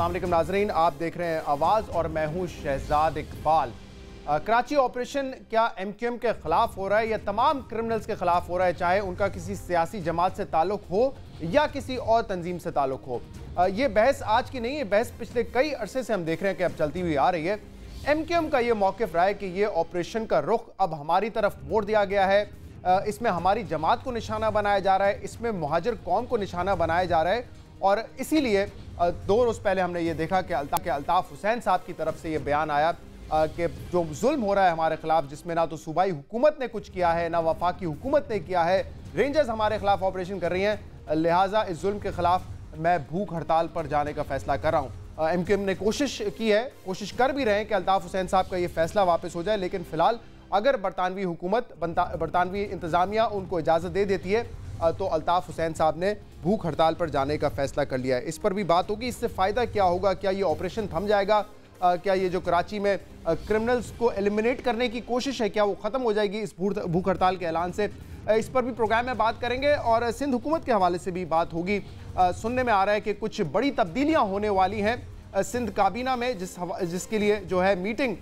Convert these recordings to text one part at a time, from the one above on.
अस्सलाम वालेकुम नाजरीन, आप देख रहे हैं आवाज़ और मैं हूं शहजाद इकबाल। कराची ऑपरेशन क्या MQM के ख़िलाफ़ हो रहा है या तमाम क्रिमिनल्स के ख़िलाफ़ हो रहा है, चाहे उनका किसी सियासी जमात से ताल्लुक़ हो या किसी और तंजीम से ताल्लुक़ हो। ये बहस आज की नहीं है, बहस पिछले कई अरसे से हम देख रहे हैं कि अब चलती हुई आ रही है। MQM का ये मौक़िफ़ रहा है कि ये ऑपरेशन का रुख अब हमारी तरफ मोड़ दिया गया है। इसमें हमारी जमात को निशाना बनाया जा रहा है, इसमें मुहाजिर कौम को निशाना बनाया जा रहा है और इसीलिए 2 रोज़ पहले हमने ये देखा कि अल्ताफ़ हुसैन साहब की तरफ से ये बयान आया कि जो जुल्म हो रहा है हमारे खिलाफ, जिसमें ना तो सूबाई हुकूमत ने कुछ किया है, ना वफाकी हुकूमत ने किया है, रेंजर्स हमारे खिलाफ ऑपरेशन कर रही हैं, लिहाजा इस जुल्म के खिलाफ मैं भूख हड़ताल पर जाने का फैसला कर रहा हूँ। MQM ने कोशिश की है, कोशिश कर भी रहे हैं कि अल्ताफ़ हुसैन साहब का ये फैसला वापस हो जाए, लेकिन फ़िलहाल अगर बरतानवी हुकूमत, बरतानवी इंतज़ामिया उनको इजाज़त दे देती है तो अल्ताफ़ हुसैन साहब ने भूख हड़ताल पर जाने का फैसला कर लिया है। इस पर भी बात होगी, इससे फ़ायदा क्या होगा, क्या ये ऑपरेशन थम जाएगा, क्या ये जो कराची में क्रिमिनल्स को एलिमिनेट करने की कोशिश है क्या वो ख़त्म हो जाएगी इस भूख हड़ताल के ऐलान से। इस पर भी प्रोग्राम में बात करेंगे और सिंध हुकूमत के हवाले से भी बात होगी। सुनने में आ रहा है कि कुछ बड़ी तब्दीलियाँ होने वाली हैं सिंध काबीना में, जिसके लिए जो है मीटिंग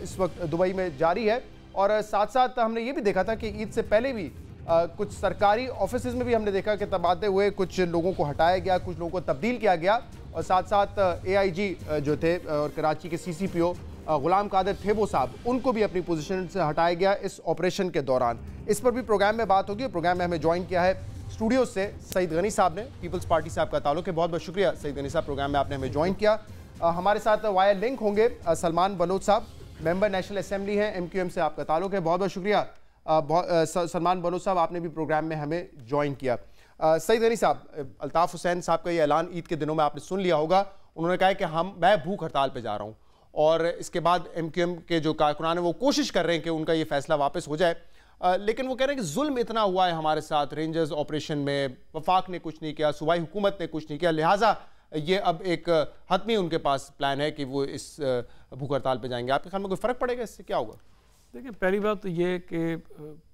इस वक्त दुबई में जारी है। और साथ साथ हमने ये भी देखा था कि ईद से पहले भी कुछ सरकारी ऑफिस में भी हमने देखा कि तबादले हुए, कुछ लोगों को हटाया गया, कुछ लोगों को तब्दील किया गया और साथ साथ AIG जो थे और कराची के CCPO गुलाम कादिर थेबो साहब, उनको भी अपनी पोजीशन से हटाया गया इस ऑपरेशन के दौरान। इस पर भी प्रोग्राम में बात होगी। प्रोग्राम में हमें ज्वाइन किया है स्टूडियो से सईद गनी साहब ने, पीपल्स पार्टी से आपका ताल्लुक है। बहुत बहुत शुक्रिया सईद गनी साहब, प्रोग्राम में आपने हमें ज्वाइन किया। हमारे साथ वाया लिंक होंगे सलमान बलोच साहब, मेंबर नेशनल असेंबली हैं, MQM से आपका ताल्लुक है। बहुत बहुत शुक्रिया सलमान बलोच साहब, आपने भी प्रोग्राम में हमें ज्वाइन किया। सईद गनी साहब, अल्ताफ़ हुसैन साहब का ये ऐलान ईद के दिनों में आपने सुन लिया होगा। उन्होंने कहा है कि मैं भूख हड़ताल पे जा रहा हूँ और इसके बाद MQM के जो कारकुनान है वो कोशिश कर रहे हैं कि उनका ये फैसला वापस हो जाए, लेकिन वो कह रहे हैं कि जुल्म इतना हुआ है हमारे साथ, रेंजर्स ऑपरेशन में वफाक ने कुछ नहीं किया, सूबाई हुकूमत ने कुछ नहीं किया, लिहाजा ये अब एक हतमी उनके पास प्लान है कि वो इस भूख हड़ताल पे जाएंगे। आपके ख्याल में कोई फ़र्क पड़ेगा, इससे क्या होगा? देखिए, पहली बात तो ये कि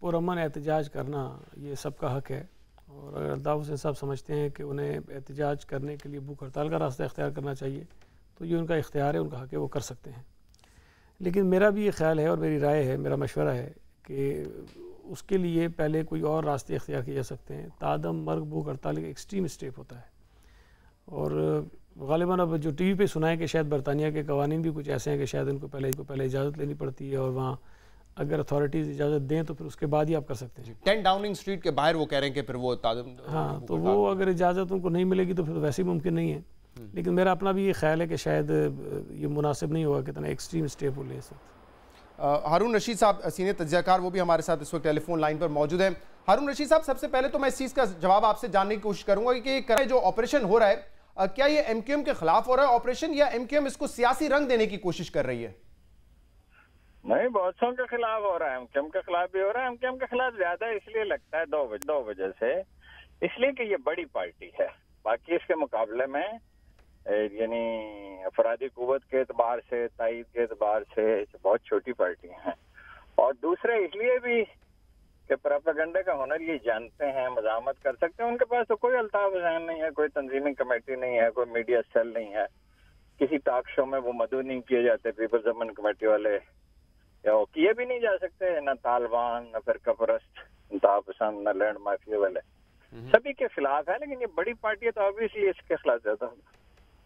पुरअमन एहतजाज करना ये सबका हक है और अगर अल्ताफ़ हुसैन साहब समझते हैं कि उन्हें एहतजाज करने के लिए भूख हड़ताल का रास्ता इख्तियार करना चाहिए तो ये उनका इख्तियार है, उनका हक है, वो कर सकते हैं। लेकिन मेरा भी ये ख्याल है और मेरी राय है, मेरा मशवरा है कि उसके लिए पहले कोई और रास्ते इख्तियार किए जा सकते हैं। तादम मर्ग भूख हड़ताल एक एक्सट्रीम स्टेप होता है और ग़ालिबन अब जो TV पे सुना है कि शायद बरतानिया के कवानीन भी कुछ ऐसे हैं कि शायद उनको पहले इजाज़त लेनी पड़ती है और वहाँ अगर अथॉरिटीज़ इजाज़त दें तो फिर उसके बाद ही आप कर सकते हैं। 10 डाउनिंग स्ट्रीट के बाहर वो कह रहे हैं कि फिर वो हाँ, तो वो अगर इजाज़त उनको नहीं मिलेगी तो फिर वैसे ही मुमकिन नहीं है। लेकिन मेरा अपना भी ये ख्याल है कि शायद ये मुनासिब नहीं होगा कि इतना एक्सट्रीम स्टेप वो ले इस वक्त। हारून रशीद साहब, सीनियर तज्ज़ियाकार, वो भी हमारे साथ इस वक्त टेलीफोन लाइन पर मौजूद हैं। हारून रशीद साहब, सबसे पहले तो मैं इस चीज़ का जवाब आपसे जानने की कोशिश करूँगा कि जो ऑपरेशन हो रहा है क्या ये MQM के खिलाफ हो रहा है ऑपरेशन या MQM इसको सियासी रंग देने की कोशिश कर रही है? नहीं, बहुत सौ के खिलाफ हो रहा है, MQM के खिलाफ भी हो रहा है। MQM के खिलाफ ज्यादा इसलिए लगता है दो वजह से, इसलिए कि ये बड़ी पार्टी है, बाकी इसके मुकाबले में यानी अफरादी कुव्वत के एतबार से, ताईद के एतबार से बहुत छोटी पार्टी है। और दूसरा इसलिए भी कि प्रोपेगेंडा का हुनर ये जानते हैं, मज़ामत कर सकते हैं। उनके पास तो कोई अल्ताफ़ हुसैन नहीं है, कोई तंजीमी कमेटी नहीं है, कोई मीडिया सेल नहीं है, किसी टॉक शो में वो मदऊ नहीं किए जाते पीपल्स अमन कमेटी वाले, या वो किए भी नहीं जा सकते, ना तालिबान, ना फिर कपरस्त, अल्ताफ़ हुसैन, ना लैंड माफिया वाले, सभी के खिलाफ है। लेकिन ये बड़ी पार्टी है तो ऑब्वियसली इसके खिलाफ ज्यादा होगा।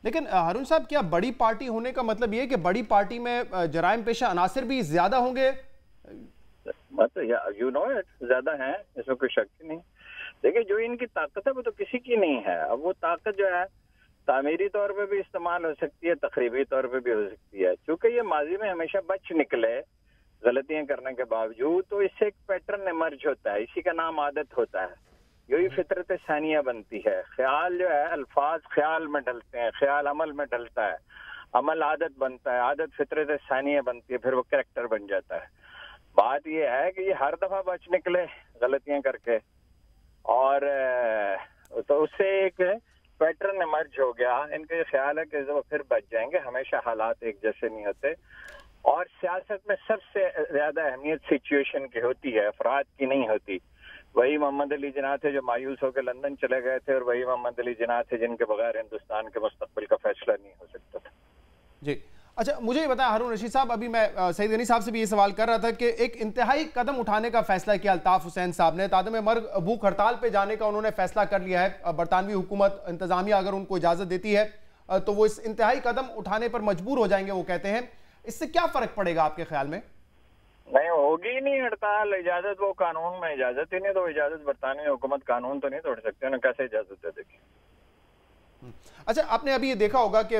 लेकिन हारून साहब, क्या बड़ी पार्टी होने का मतलब ये है कि बड़ी पार्टी में जराइम पेशा अनासिर भी ज्यादा होंगे? यू नो इट, ज्यादा है, इसमें कोई शक ही नहीं। देखिए, जो इनकी ताकत है वो तो किसी की नहीं है। अब वो ताकत जो है तामीरी तौर पे भी इस्तेमाल हो सकती है, तकरीबी तौर पे भी हो सकती है। चूंकि ये माजी में हमेशा बच निकले गलतियां करने के बावजूद, तो इससे एक पैटर्न इमर्ज होता है, इसी का नाम आदत होता है। यही फितरत सानिया बनती है। ख्याल जो है, अल्फाज ख्याल में ढलते हैं, ख्याल अमल में ढलता है, अमल आदत बनता है, आदत फितरत सानिया बनती है, फिर वो कैरेक्टर बन जाता है। बात ये है कि ये हर दफा बच निकले गलतियां करके और तो उससे एक पैटर्न इमर्ज हो गया। इनका ये ख्याल है कि वो फिर बच जाएंगे, हमेशा हालात एक जैसे नहीं होते। और सियासत में सबसे ज्यादा अहमियत सिचुएशन की होती है, अफराद की नहीं होती। वही मोहम्मद अली जिन्ना थे जो मायूस होकर लंदन चले गए थे, और वही मोहम्मद अली जिन्ना थे जिनके बगैर हिंदुस्तान के मुस्तकबिल का फैसला नहीं हो सकता था। जी अच्छा, मुझे ये बताया हारून रशीद साहब, अभी मैं सईद गनी साहब से भी ये सवाल कर रहा था कि एक इंतहाई कदम उठाने का फैसला किया अल्ताफ हुसैन साहब ने, तादम मर्ग भूख हड़ताल पे जाने का उन्होंने फैसला कर लिया है। बरतानवी हुकूमत इंतजामिया अगर उनको इजाजत देती है तो वो इस इंतहाई कदम उठाने पर मजबूर हो जाएंगे, वो कहते हैं। इससे क्या फर्क पड़ेगा आपके ख्याल में? नहीं होगी नहीं हड़ताल, इजाजत वो कानून में इजाजत ही नहीं, तो इजाजत बरतानवी हुकूमत कानून तो नहीं तोड़ सकते, उन्हें कैसे इजाजत दे देगी। अच्छा, आपने अभी ये देखा होगा कि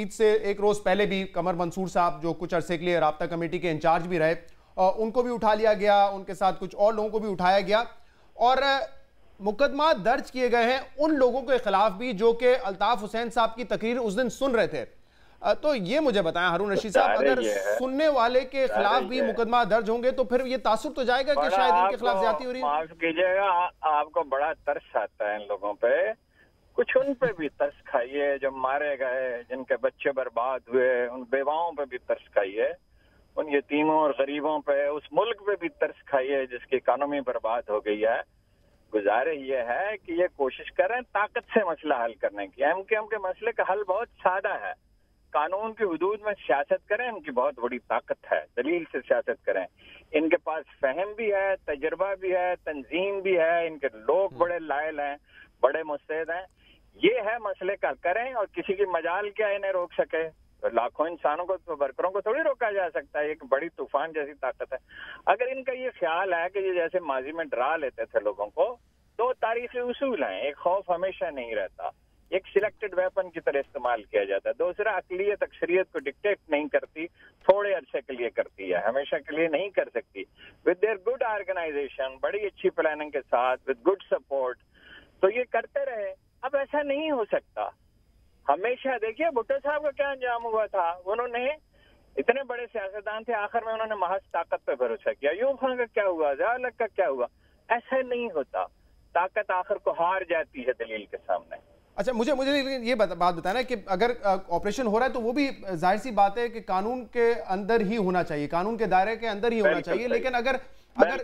ईद से एक रोज पहले भी कमर मंसूर साहब जो कुछ अरसे के लिए राब्ता कमेटी के इंचार्ज भी रहे, उनको भी उठा लिया गया, उनके साथ कुछ और लोगों को भी उठाया गया, और मुकदमा दर्ज किए गए हैं उन लोगों के खिलाफ भी जो कि अल्ताफ हुसैन साहब की तकरीर उस दिन सुन रहे थे। तो ये मुझे बताएं हारून रशीद साहब, अगर सुनने वाले के खिलाफ भी मुकदमा दर्ज होंगे तो फिर ये तासुर तो जाएगा कि शायद इनके खिलाफ ज्यादती हो रही है। माफ कीजिएगा, आपको बड़ा तरस आता है इन लोगों पे, कुछ उन पे भी तरस खाइए जो मारे गए, जिनके बच्चे बर्बाद हुए, उन बेवाओं पे भी तरस खाइए, उन यतीमों और गरीबों पे, उस मुल्क पे भी तरस खाइए जिसकी इकोनॉमी बर्बाद हो गई है। गुजारिश ये है कि ये कोशिश करें ताकत से मसला हल करने की। एमकेएम के मसले का हल बहुत सादा है, कानून की हुदूद में सियासत करें, इनकी बहुत बड़ी ताकत है, दलील से सियासत करें। इनके पास फहम भी है, तजर्बा भी है, तंजीम भी है, इनके लोग बड़े लायल हैं, बड़े मुस्तैद हैं। ये है मसले का करें, और किसी की मजाल क्या इन्हें रोक सके? तो लाखों इंसानों को, तो वर्करों को थोड़ी रोका जा सकता है, एक बड़ी तूफान जैसी ताकत है। अगर इनका ये ख्याल है कि ये जैसे माजी में डरा लेते थे लोगों को, दो तारीखी उसूल हैं, एक खौफ हमेशा नहीं रहता, एक सिलेक्टेड वेपन की तरह इस्तेमाल किया जाता है, दूसरा अकलियत अक्सरियत को डिक्टेट नहीं करती, थोड़े अरसे के लिए करती है, हमेशा के लिए नहीं कर सकती। विद देयर गुड ऑर्गेनाइजेशन, बड़ी अच्छी प्लानिंग के साथ, विद गुड सपोर्ट, तो ये करते रहे। अब ऐसा नहीं हो सकता हमेशा। देखिए भुट्टो साहब का क्या अंजाम हुआ था, उन्होंने इतने बड़े सियासतदान थे, आखिर में उन्होंने महज ताकत पे भरोसा किया। अयूब खान का क्या हुआ, ज़िया-उल-हक का क्या हुआ? ऐसा नहीं होता, ताकत आखिर को हार जाती है दलील के सामने। अच्छा, मुझे ये बात बताना कि अगर ऑपरेशन हो रहा है तो वो भी जाहिर सी बात है कि कानून के अंदर ही होना चाहिए, कानून के दायरे के अंदर ही होना चाहिए। लेकिन अगर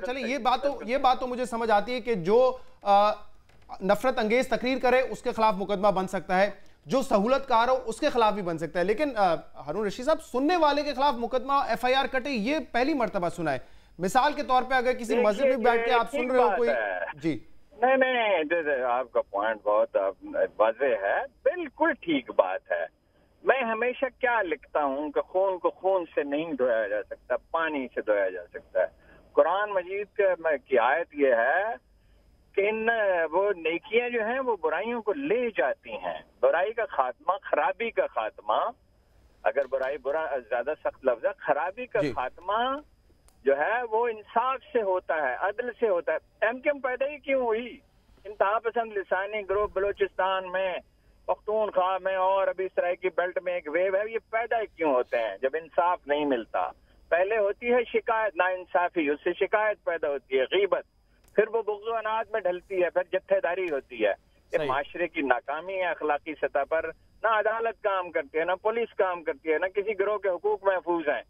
चलिए ये बात तो मुझे समझ आती है कि जो नफरत अंगेज तकरीर करे उसके खिलाफ मुकदमा बन सकता है, जो सहूलतकार हो उसके खिलाफ भी बन सकता है। लेकिन हारून रशीद साहब, सुनने वाले के खिलाफ मुकदमा FIR कटे, ये पहली मर्तबा सुना है। मिसाल के तौर पे अगर किसी मस्जिद में बैठ के आप सुन रहे हो कोई, जी नहीं, आपका पॉइंट बहुत वाज़ेह है, बिल्कुल ठीक बात है। मैं हमेशा क्या लिखता हूँ कि खून को खून से नहीं धोया जा सकता, पानी से धोया जा सकता है। कुरान मजीद की आयत ये है कि वो नेकियां जो हैं वो बुराइयों को ले जाती हैं। बुराई का खात्मा, खराबी का खात्मा, अगर बुराई बुरा ज्यादा सख्त लफ्ज है, खराबी का खात्मा जो है वो इंसाफ से होता है, अदल से होता है। एमकेएम पैदा ही क्यों हुई? इंतहा पसंद लिसानी ग्रुप बलोचिस्तान में, पख्तूनख्वा में और अभी इस तरह की बेल्ट में एक वेव है, ये पैदा क्यों होते हैं? जब इंसाफ नहीं मिलता। पहले होती है शिकायत, नाइंसाफी, उससे शिकायत पैदा होती है, गीबत, फिर वो बुग़्ज़ व अनाद में ढलती है, फिर जत्थेदारी होती है। ये माशरे की नाकामी है अखलाकी सतह पर। ना अदालत काम करती है, ना पुलिस काम करती है, ना किसी गिरोह के हुकूक महफूज हैं।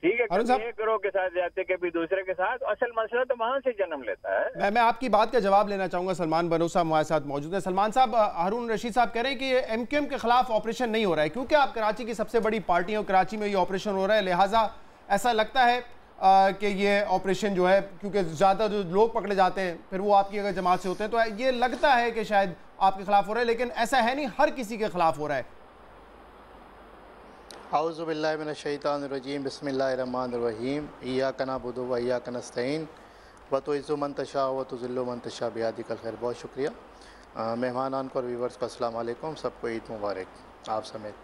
ठीक है, कभी एक गिरोह के साथ जाते, कभी दूसरे के साथ। असल मसला तो वहां से जन्म लेता है। मैं आपकी बात का जवाब लेना चाहूंगा। सलमान बनो साहब हमारे साथ मौजूद है। सलमान साहब, हारून रशीद साहब कह रहे हैं कि एमकेएम के खिलाफ ऑपरेशन नहीं हो रहा है क्योंकि आप कराची की सबसे बड़ी पार्टी हो, कराची में ये ऑपरेशन हो रहा है, लिहाजा ऐसा लगता है कि ये ऑपरेशन जो है, क्योंकि ज़्यादा जो लोग पकड़े जाते हैं फिर वो आपकी अगर जमात से होते हैं, तो ये लगता है कि शायद आपके खिलाफ हो रहा है, लेकिन ऐसा है नहीं, हर किसी के खिलाफ हो रहा है। औज़ु बिल्लाहि मिनश शैतानिर रजीम, बिस्मिल्लाहिर्रहमानिर्रहीम, इय्याका नअबुदु व इय्याका नस्तईन, व तुइज़्ज़ु मन तशाअ व तुज़िल्लु मन तशाअ बियदिकल खैर। बहुत शुक्रिया। मेहमानान को और व्यूवर्स को अस्सलाम वालेकुम, सबको ईद मुबारक आप समेत।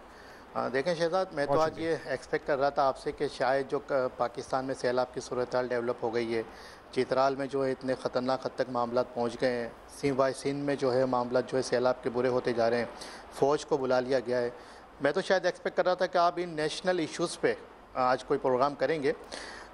देखें शहजाद, मैं तो आज ये एक्सपेक्ट कर रहा था आपसे कि शायद जो पाकिस्तान में सैलाब की सूरत हाल डेवलप हो गई है, चित्राल में जो है इतने ख़तरनाक हद तक मामला पहुँच गए हैं, सिंध में जो है मामला जो है सैलाब के बुरे होते जा रहे हैं, फ़ौज को बुला लिया गया है। मैं तो शायद एक्सपेक्ट कर रहा था कि आप इन नेशनल इश्यूज़ पे आज कोई प्रोग्राम करेंगे,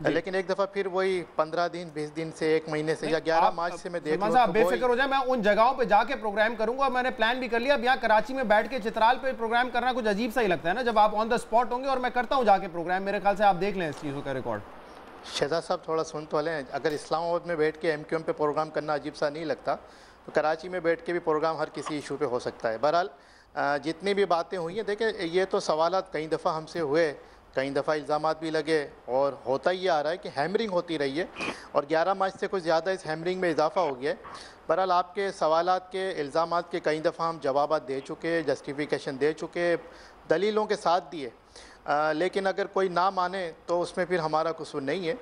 लेकिन एक दफ़ा फिर वही 15 दिन 20 दिन से 1 महीने से या 11 मार्च से मैं देख लूं तो बेफिक्र हो जाए, मैं उन जगहों पे जाके प्रोग्राम करूंगा। मैंने प्लान भी कर लिया। अब यहाँ कराची में बैठ के चित्राल पे प्रोग्राम करना कुछ अजीब सा ही लगता है ना, जब आप ऑन द स्पॉट होंगे, और मैं करता हूँ जाके प्रोग्राम। मेरे ख्याल से आप देख लें इस चीज़ों का रिकॉर्ड। शहजाद साहब थोड़ा सुन तो लें, अगर इस्लामाबाद में बैठ के MQM पे प्रोग्राम करना अजीब सा नहीं लगता तो कराची में बैठ के भी प्रोग्राम हर किसी इशू पे हो सकता है। बहरहाल जितनी भी बातें हुई हैं, देखें ये तो सवालात कई दफ़ा हमसे हुए, कई दफ़ा इल्ज़ामात भी लगे और होता ये आ रहा है कि हैमरिंग होती रही है और 11 मार्च से कुछ ज़्यादा इस हैमरिंग में इजाफा हो गया है। बहरहाल आपके सवालात के, इल्ज़ामात के कई दफ़ा हम जवाब दे चुके, जस्टिफिकेशन दे चुके, दलीलों के साथ दिए, लेकिन अगर कोई ना माने तो उसमें फिर हमारा कसूर नहीं है।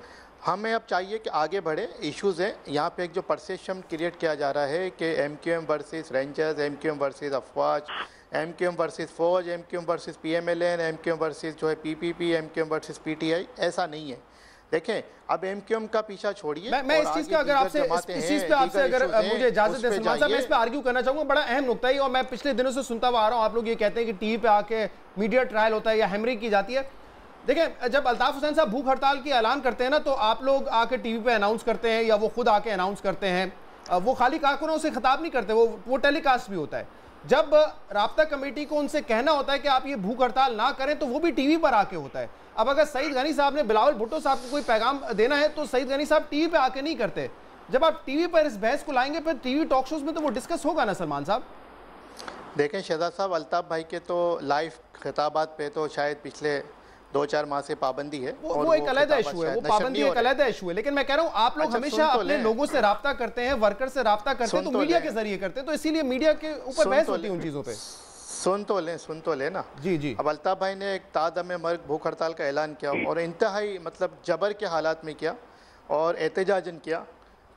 हमें अब चाहिए कि आगे बढ़े। इश्यूज़ हैं यहाँ पे, एक जो परसेप्शन क्रिएट किया जा रहा है कि MQM versus rangers, MQM versus अफवाज, MQM वर्सेस फौज, MQM versus PMLN, MQM versus जो है PPP, MQM वर्सेस PTI, ऐसा नहीं है। देखें अब MQM का पीछा छोड़िए। मैं इस चीज़ का अगर आपसे इस चीज़ पे आपसे अगर मुझे इजाजत दें सलमान साहब, मैं इस पे आर्ग्यू करना चाहूँगा, बड़ा अहम नुकता है और मैं पिछले दिनों से सुनता हुआ आ रहा हूँ, आप लोग ये कहते हैं कि टीवी पे आके मीडिया ट्रायल होता है या हैमरिंग की जाती है। देखें जब अल्ताफ हुसैन साहब भूख हड़ताल की ऐलान करते हैं ना, तो आप लोग आके टीवी पे अनाउंस करते हैं या वो खुद आके अनाउंस करते हैं, वो खाली कारकुनों से खिताब नहीं करते, वो टेलीकास्ट भी होता है। जब राब्ता कमेटी को उनसे कहना होता है कि आप ये भूख हड़ताल ना करें तो वो भी टीवी पर आके होता है। अब अगर सईद गनी साहब ने बिलावल भुट्टो साहब को कोई पैगाम देना है तो सईद गनी साहब टीवी पे आके नहीं करते। जब आप टीवी पर इस बहस को लाएंगे फिर टीवी टॉक शोज में तो वो डिस्कस होगा ना सलमान साहब। देखें शहजाद साहब, अल्ताफ भाई के तो लाइव खिताबात पे तो शायद पिछले 2-4 माह से पाबंदी है, वो एक अलग इशू है, वो पाबंदी एक अलग इशू है। लेकिन मैं कह रहा हूँ आप लोग हमेशा अपने लोगों से राब्ता करते हैं, वर्कर से राब्ता करते हैं, तो मीडिया के जरिए करते हैं, तो इसीलिए मीडिया के ऊपर बहस होती है उन चीजों पे। सुन तो ले ना जी। अब अल्ताफ भाई ने एक तादम मर्ग भूख हड़ताल का ऐलान किया और इंतहाई मतलब जबर के हालात में किया और एहतजाजन किया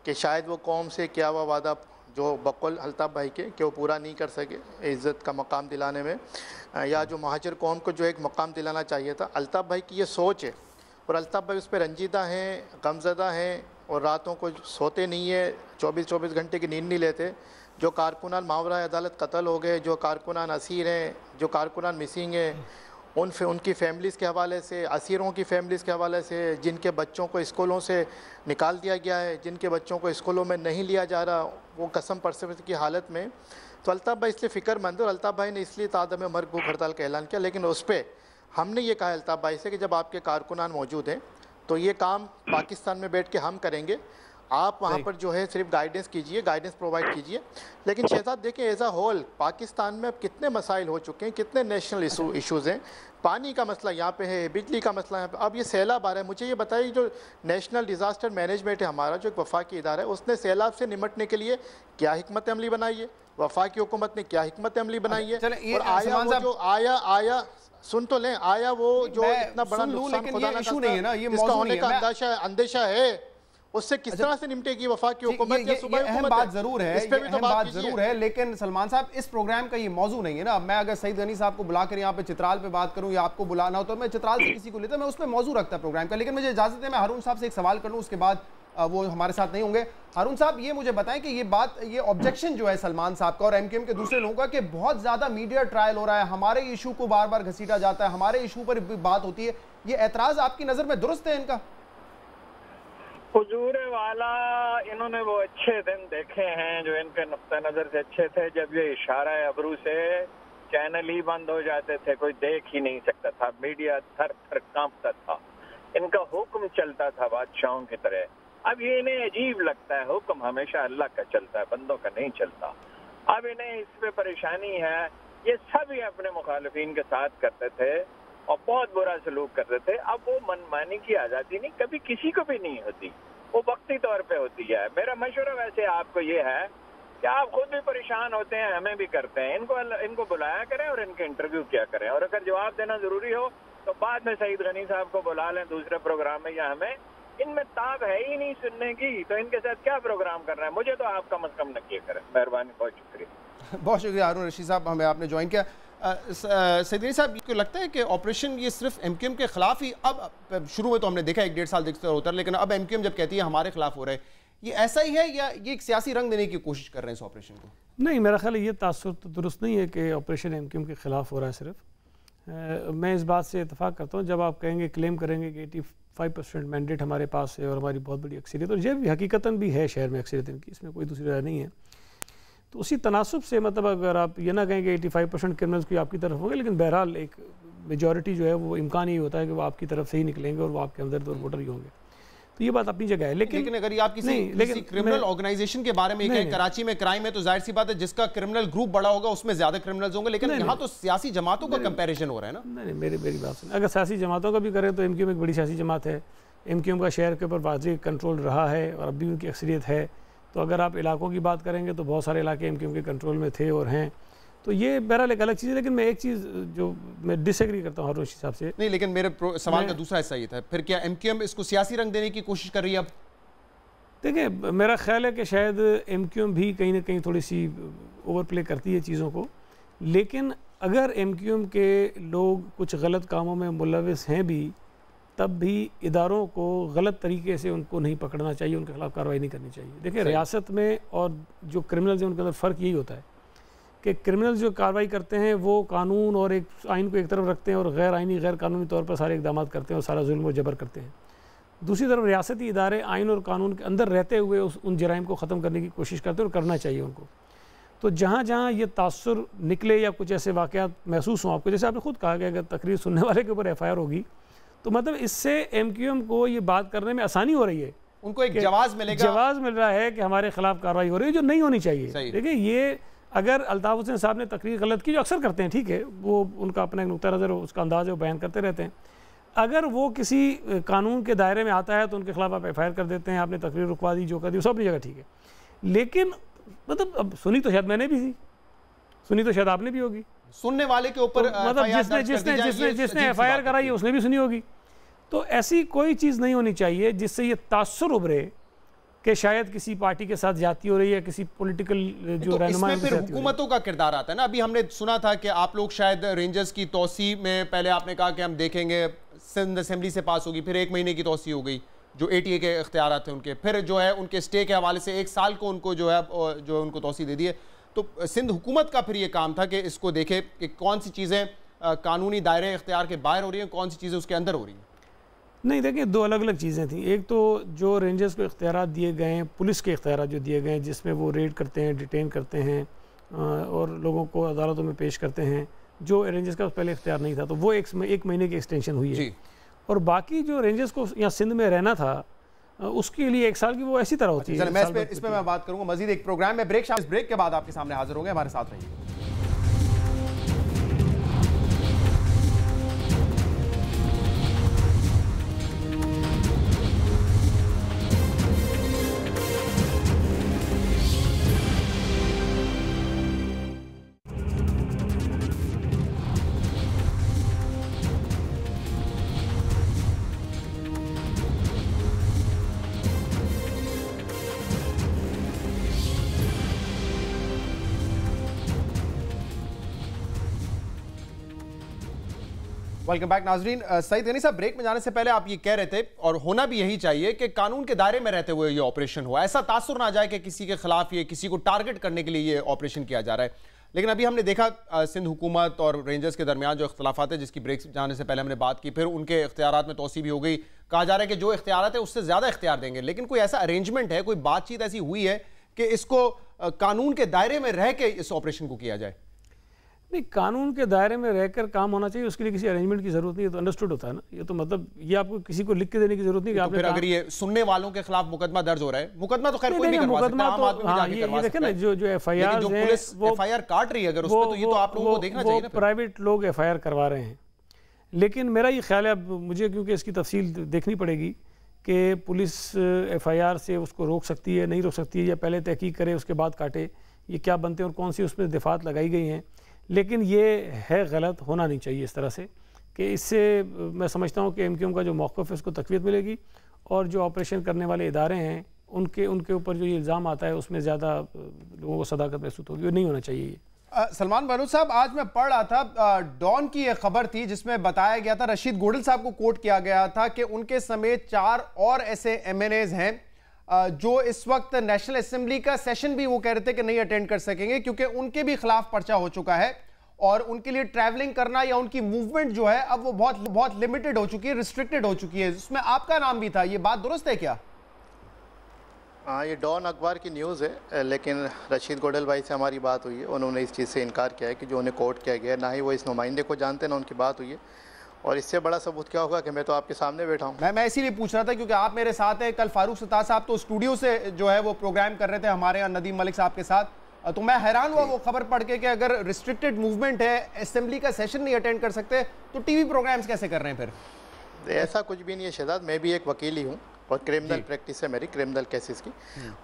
कि शायद वो कौम से किया हुआ वादा जो बकौल अल्ताफ भाई के कि वो पूरा नहीं कर सके इज़्ज़त का मकाम दिलाने में, या जो महाजर कौम को जो एक मकाम दिलाना चाहिए था। अल्ताफ भाई की ये सोच है और अल्ताफ भाई उस पर रंजीदा हैं, गमज़दा हैं और रातों को सोते नहीं है, 24-24 घंटे की नींद नहीं लेते। जो कारकुनान मावरा अदालत कत्ल हो गए, जो कारकुनान असीर हैं, जो कारकुनान मिसिंग हैं, उनकी फैमिलीज़ के हवाले से, असीरों की फैमिलीज़ के हवाले से, जिनके बच्चों को स्कूलों से निकाल दिया गया है, जिनके बच्चों को स्कूलों में नहीं लिया जा रहा, वो कसम परसव की हालत में, तो अल्ताफ भाई इसलिए फ़िक्रमंद और अल्ताफ भाई ने इसलिए तादम मर्ग भूख हड़ताल का ऐलान किया। लेकिन उस पर हमने ये कहा अल्ताफ भाई से कि जब आपके कारकुनान मौजूद हैं तो ये काम पाकिस्तान में बैठ के हम करेंगे, आप वहाँ पर जो है सिर्फ गाइडेंस कीजिए, गाइडेंस प्रोवाइड कीजिए। लेकिन शहजाद देखें एज अ होल पाकिस्तान में अब कितने मसाइल हो चुके हैं, कितने नेशनल इशूज़ हैं। पानी का मसला यहाँ पे है, बिजली का मसला यहाँ पे, अब ये सैलाब आ रहा है। मुझे ये बताइए जो नेशनल डिज़ास्टर मैनेजमेंट है हमारा, जो एक वफाकी इदारा है, उसने सैलाब से निमटने के लिए क्या हिकमत अमली बनाई है, वफाकी हुकूमत ने क्या हिकमत अमली बनाई है, और आया वो जो आया सुन तो लें, आया वो जो इतना बड़ा नुकसान खुदा ना इशू नहीं है ना, ये इसका होने का अंदेशा है, उससे किस तरह से निपटेगी वफाकी हुकूमत या सूबाई हुकूमत? अहम बात जरूर है, इस पे भी तो बात जरूर है, लेकिन सलमान साहब इस प्रोग्राम का ये मौजू नहीं है ना। मैं अगर सईद गनी साहब को बुलाकर यहाँ पे चित्राल पे बात करूँ या आपको बुलाना हो तो मैं चित्राल से किसी को लेता, मैं उसमें मौजू रखता प्रोग्राम का। लेकिन मुझे इजाजत है मैं हारून साहब से एक सवाल कर लूँ, उसके बाद वो हमारे साथ नहीं होंगे। हारून साहब ये मुझे बताएं कि ये बात, ये ऑब्जेक्शन जो है सलमान साहब का और MQM के दूसरे लोगों का कि बहुत ज्यादा मीडिया ट्रायल हो रहा है, हमारे इशू को बार बार घसीटा जाता है, हमारे इशू पर बात होती है, ये एतराज आपकी नजर में दुरुस्त है इनका? हुजूर वाला इन्होंने वो अच्छे दिन देखे हैं जो इनके नुक्ता नजर से अच्छे थे, जब ये इशारा अबरू से चैनल ही बंद हो जाते थे, कोई देख ही नहीं सकता था, मीडिया थर थर कांपता था, इनका हुक्म चलता था बादशाहों की तरह। अब ये इन्हें अजीब लगता है, हुक्म हमेशा अल्लाह का चलता है, बंदों का नहीं चलता। अब इन्हें इस पे परेशानी है। ये सब ही अपने मुखालिफिन के साथ करते थे और बहुत बुरा सलूक करते थे। अब वो मनमानी की आज़ादी नहीं, कभी किसी को भी नहीं होती, वो वक्ती तौर पे होती है। मेरा मशवरा वैसे आपको ये है कि आप खुद भी परेशान होते हैं, हमें भी करते हैं, इनको बुलाया करें और इनके इंटरव्यू किया करें, और अगर जवाब देना जरूरी हो तो बाद में सईद गनी साहब को बुला लें दूसरे प्रोग्राम में, या हमें इनमें ताब है ही नहीं सुनने की, तो इनके साथ क्या प्रोग्राम करना है। मुझे तो आप कम अज कम न किए करें, मेहरबानी, बहुत शुक्रिया। बहुत शुक्रिया हारून रशीद साहब, हमें आपने ज्वाइन किया। सईद साहब को लगता है कि ऑपरेशन ये सिर्फ MQM के खिलाफ ही, अब शुरू में तो हमने देखा 1-1.5 साल देखते होता है, लेकिन अब MQM जब कहती है हमारे खिलाफ हो रहा है, ये ऐसा ही है या ये एक सियासी रंग देने की कोशिश कर रहे हैं इस ऑपरेशन को? नहीं, मेरा ख्याल है ये तासुर तो दुरुस्त नहीं है कि ऑपरेशन MQM के खिलाफ हो रहा है सिर्फ। मैं इस बात से इतफाक़ करता हूँ, जब आप कहेंगे, क्लेम करेंगे कि 85% मैंडेट हमारे पास है और हमारी बहुत बड़ी अक्सरियत, और ये भी हकीकतन भी है शहर में अक्सरियत इनकी, इसमें कोई दूसरी राय नहीं है, तो उसी तनासुब से मतलब अगर आप ये ना कहें कि 85% क्रिमिनल्स की आपकी तरफ होंगे, लेकिन बहरहाल एक मेजॉरिटी जो है वो इम्कान ही होता है कि वो आपकी तरफ से ही निकलेंगे और वो आपके हमदर्द और वोटर ही होंगे। तो ये बात अपनी जगह है। लेकिन अगर आप किसी क्रिमिनल ऑर्गेनाइजेशन के बारे में कहें, कराची में क्राइम है तो जाहिर सी बात है जिसका क्रिमिनल ग्रुप बड़ा होगा उसमें ज्यादा क्रिमिनल्स होंगे, लेकिन यहाँ तो सियासी जमातों का कंपैरिजन हो रहा है ना। नहीं, मेरी बात सुन, अगर सियासी जमातों का भी करें तो एमक्यूएम एक बड़ी सियासी जमात है, एमक्यूएम का शहर के ऊपर वाज़ेह कंट्रोल रहा है और अब भी उनकी अक्सरियत है। तो अगर आप इलाकों की बात करेंगे तो बहुत सारे इलाके एमक्यूएम के कंट्रोल में थे और हैं, तो ये बहरहाल एक अलग चीज़ है। लेकिन मैं एक चीज़ जो मैं डिसएग्री करता हूँ हारून साहब से, नहीं, लेकिन मेरे सवाल का दूसरा हिस्सा ये था, फिर क्या एमक्यूएम इसको सियासी रंग देने की कोशिश कर रही है अब? देखिए, मेरा ख्याल है कि शायद एमक्यूएम भी कहीं ना कहीं थोड़ी सी ओवर प्ले करती है चीज़ों को, लेकिन अगर एमक्यूएम के लोग कुछ गलत कामों में मुलविस हैं भी, तब भी इदारों को गलत तरीके से उनको नहीं पकड़ना चाहिए, उनके खिलाफ कार्रवाई नहीं करनी चाहिए। देखिए, रियासत में और जो क्रिमिनल्स हैं उनके अंदर फ़र्क यही होता है कि क्रिमिनल्स जो कार्रवाई करते हैं वो कानून और एक आइन को एक तरफ रखते हैं और गैर आइनी गैर कानूनी तौर पर सारे इक़दाम करते हैं और सारा जुल्म और जबर करते हैं। दूसरी तरफ रियासती इदारे आइन और कानून के अंदर रहते हुए उन जराइम को ख़त्म करने की कोशिश करते हैं और करना चाहिए उनको। तो जहाँ जहाँ ये तासुर निकले या कुछ ऐसे वाक़यात महसूस हों आपको, जैसे आपने खुद कहा कि अगर तकरीर सुनने वाले के ऊपर FIR होगी तो मतलब इससे एमक्यूएम को ये बात करने में आसानी हो रही है, उनको एक जवाब मिलेगा, जवाब मिल रहा है कि हमारे खिलाफ कार्रवाई हो रही है जो नहीं होनी चाहिए। देखिए, ये अगर अल्ताफ़ हुसैन साहब ने तकरीर गलत की, जो अक्सर करते हैं, ठीक है, वो उनका अपना एक नुक्ता नज़र उसका अंदाज़ है, वो बयान करते रहते हैं, अगर वो किसी कानून के दायरे में आता है तो उनके खिलाफ आप FIR कर देते हैं, आपने तकरीर रुकवा दी, जो कर दी, सब अपनी जगह ठीक है। लेकिन मतलब अब सुनी तो शायद मैंने भी थी, सुनी तो शायद आपने भी होगी, सुनने वाले के ऊपर मतलब जिसने FIR कराई है उसने भी सुनी होगी। तो ऐसी कोई चीज़ नहीं होनी चाहिए जिससे ये तासुर उभरे कि शायद किसी पार्टी के साथ जाती हो रही है, किसी पॉलिटिकल जो रहनुमाई, फिर हुकूमतों का किरदार आता है ना। अभी हमने सुना था कि आप लोग शायद रेंजर्स की तोसी में पहले आपने कहा कि हम देखेंगे, सिंध असेंबली से पास होगी, फिर 1 महीने की तोसी हो गई जो ATA के इख्तियार थे उनके, फिर जो है उनके स्टे के हवाले से 1 साल को उनको जो है उनको तोसी दे दी है। तो सिंध हुकूमत का फिर ये काम था कि इसको देखे कि कौन सी चीज़ें कानूनी दायरे इख्तियार के बाहर हो रही हैं, कौन सी चीज़ें उसके अंदर हो रही हैं। नहीं, देखिए, 2 अलग अलग चीज़ें थी। एक तो जो रेंजर्स को इख्तियारात दिए गए हैं, पुलिस के इख्तियारात जो दिए गए हैं, जिसमें वो रेड करते हैं, डिटेन करते हैं और लोगों को अदालतों में पेश करते हैं, जो रेंजर्स का पहले इख्तियार नहीं था, तो वो 1 महीने की एक्सटेंशन हुई है। और बाकी जो रेंजर्स को यहाँ सिंध में रहना था उसके लिए 1 साल की वो ऐसी तरह होती है। मैं इस पर मैं बात करूँगा मजीद एक प्रोग्राम में। ब्रेक के बाद आपके सामने हाजिर होंगे, हमारे साथ रहिए। वेलकम बैक नाजरीन। सईद गनी साहब, ब्रेक में जाने से पहले आप ये कह रहे थे, और होना भी यही चाहिए, कि कानून के दायरे में रहते हुए ये ऑपरेशन हुआ, ऐसा तासुर ना जाए कि किसी के खिलाफ ये किसी को टारगेट करने के लिए ये ऑपरेशन किया जा रहा है। लेकिन अभी हमने देखा सिंध हुकूमत और रेंजर्स के दरमियान जो इख्तलाफात है, जिसकी ब्रेक जाने से पहले हमने बात की, फिर उनके इख्तियारात में तोसी भी हो गई। कहा जा रहा है कि जो इख्तियारात है उससे ज़्यादा इख्तियार देंगे, लेकिन कोई ऐसा अरेंजमेंट है, कोई बातचीत ऐसी हुई है कि इसको कानून के दायरे में रह के इस ऑपरेशन को किया जाए? नहीं, कानून के दायरे में रहकर काम होना चाहिए, उसके लिए किसी अरेंजमेंट की जरूरत नहीं है, तो अंडरस्टूड होता है ना। ये तो मतलब ये आपको किसी को लिख के देने की जरूरत नहीं। तो फिर अगर ये सुनने वालों के खिलाफ मुकदमा दर्ज हो रहा है, मुकदमा तो खैर कोई भी करवा सकता है, आम आदमी भी जाके करवा सकता है, जो FIR है, पुलिस FIR काट रही है अगर उसमें, तो ये तो आप लोगों को देखना चाहिए ना। प्राइवेट लोग FIR करवा रहे हैं, लेकिन मेरा ये ख्याल है, अब मुझे क्योंकि इसकी तफसील देखनी पड़ेगी कि पुलिस FIR से उसको रोक सकती है, नहीं रोक सकती है, या पहले तहकीक करे उसके बाद काटे, ये क्या बनते हैं और कौन सी उसमें दिफात लगाई गई हैं। लेकिन ये है गलत, होना नहीं चाहिए इस तरह से, कि इससे मैं समझता हूँ कि MQM का जो मौक़िफ़ है उसको तक़वियत मिलेगी, और जो ऑपरेशन करने वाले इदारे हैं उनके ऊपर जो ये इल्ज़ाम आता है उसमें ज़्यादा लोगों को सदाकत महसूस होगी, नहीं होना चाहिए ये। सलमान बहलूत साहब, आज मैं पढ़ रहा था, डॉन की एक खबर थी जिसमें बताया गया था, रशीद गोडल साहब को कोट किया गया था कि उनके समेत 4 और ऐसे MNAs हैं जो इस वक्त नेशनल असेंबली का सेशन भी वो कह रहे थे कि नहीं अटेंड कर सकेंगे, क्योंकि उनके भी खिलाफ पर्चा हो चुका है और उनके लिए ट्रैवलिंग करना या उनकी मूवमेंट जो है अब वो बहुत लिमिटेड हो चुकी है, रिस्ट्रिक्टेड हो चुकी है। उसमें आपका नाम भी था, ये बात दुरुस्त है क्या? हाँ, ये डॉन अखबार की न्यूज़ है, लेकिन रशीद गोडल भाई से हमारी बात हुई है, उन्होंने इस चीज़ से इनकार किया है कि जो उन्हें कोर्ट किया गया है, ना ही वो इस नुमाइंदे को जानते ना उनकी बात हुई है। और इससे बड़ा सबूत क्या होगा कि मैं तो आपके सामने बैठा हूँ। मैं इसीलिए पूछ रहा था क्योंकि आप मेरे साथ हैं। कल फारूक सत्तार साहब तो स्टूडियो से जो है वो प्रोग्राम कर रहे थे हमारे यहाँ नदीम मलिक साहब के साथ, तो मैं हैरान हुआ वो खबर पढ़ के कि अगर रिस्ट्रिक्टेड मूवमेंट है, असेंबली का सेशन नहीं अटेंड कर सकते, तो टीवी प्रोग्राम्स कैसे कर रहे हैं फिर? ऐसा कुछ भी नहीं है शहजाद, मैं भी एक वकील ही हूँ और क्रिमिनल प्रैक्टिस है मेरी, क्रिमिनल केसेस की।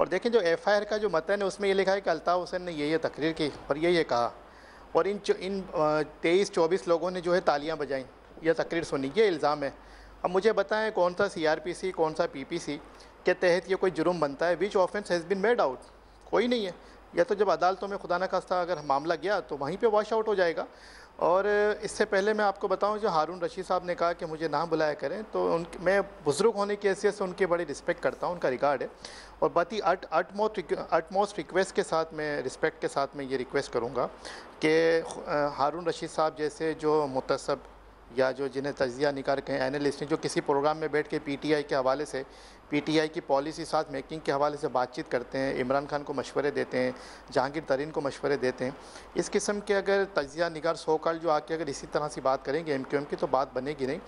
और देखें जो FIR का जो मतन है उसमें ये लिखा है कि अल्ताफ हुसैन ने ये तकरीर की और ये कहा, और इन 23-24 लोगों ने जो है तालियां बजाई, यह तकरीर सुनी, ये इल्ज़ाम है। अब मुझे बताएं कौन सा CRPC कौन सा PPC के तहत ये कोई जुर्म बनता है? Which offence has been made out? कोई नहीं है। या तो जब अदालतों में खुदा न खास्ता अगर मामला गया तो वहीं पे वॉश आउट हो जाएगा। और इससे पहले मैं आपको बताऊं, जो हारून रशीद साहब ने कहा कि मुझे ना बुलाया करें, तो मैं बुज़ुर्ग होने की हैसियत से उनकी बड़ी रिस्पेक्ट करता हूं, उनका रिगार्ड है। और बात ही अटमोस्ट रिक्वेस्ट के साथ, मैं रिस्पेक्ट के साथ मैं ये रिक्वेस्ट करूँगा कि हारून रशीद साहब जैसे जो मुतसब या जो जिन्हें तजिया निकार के एनालिस्ट हैं, जो किसी प्रोग्राम में बैठ के PTI के हवाले से, PTI की पॉलिसी साथ मेकिंग के हवाले से बातचीत करते हैं, इमरान खान को मशवरे देते हैं, जहांगीर तरीन को मशवरे देते हैं, इस किस्म के अगर तजिया निगार सोकल जो आके अगर इसी तरह से बात करेंगे MQM की, तो बात बनेगी नहीं।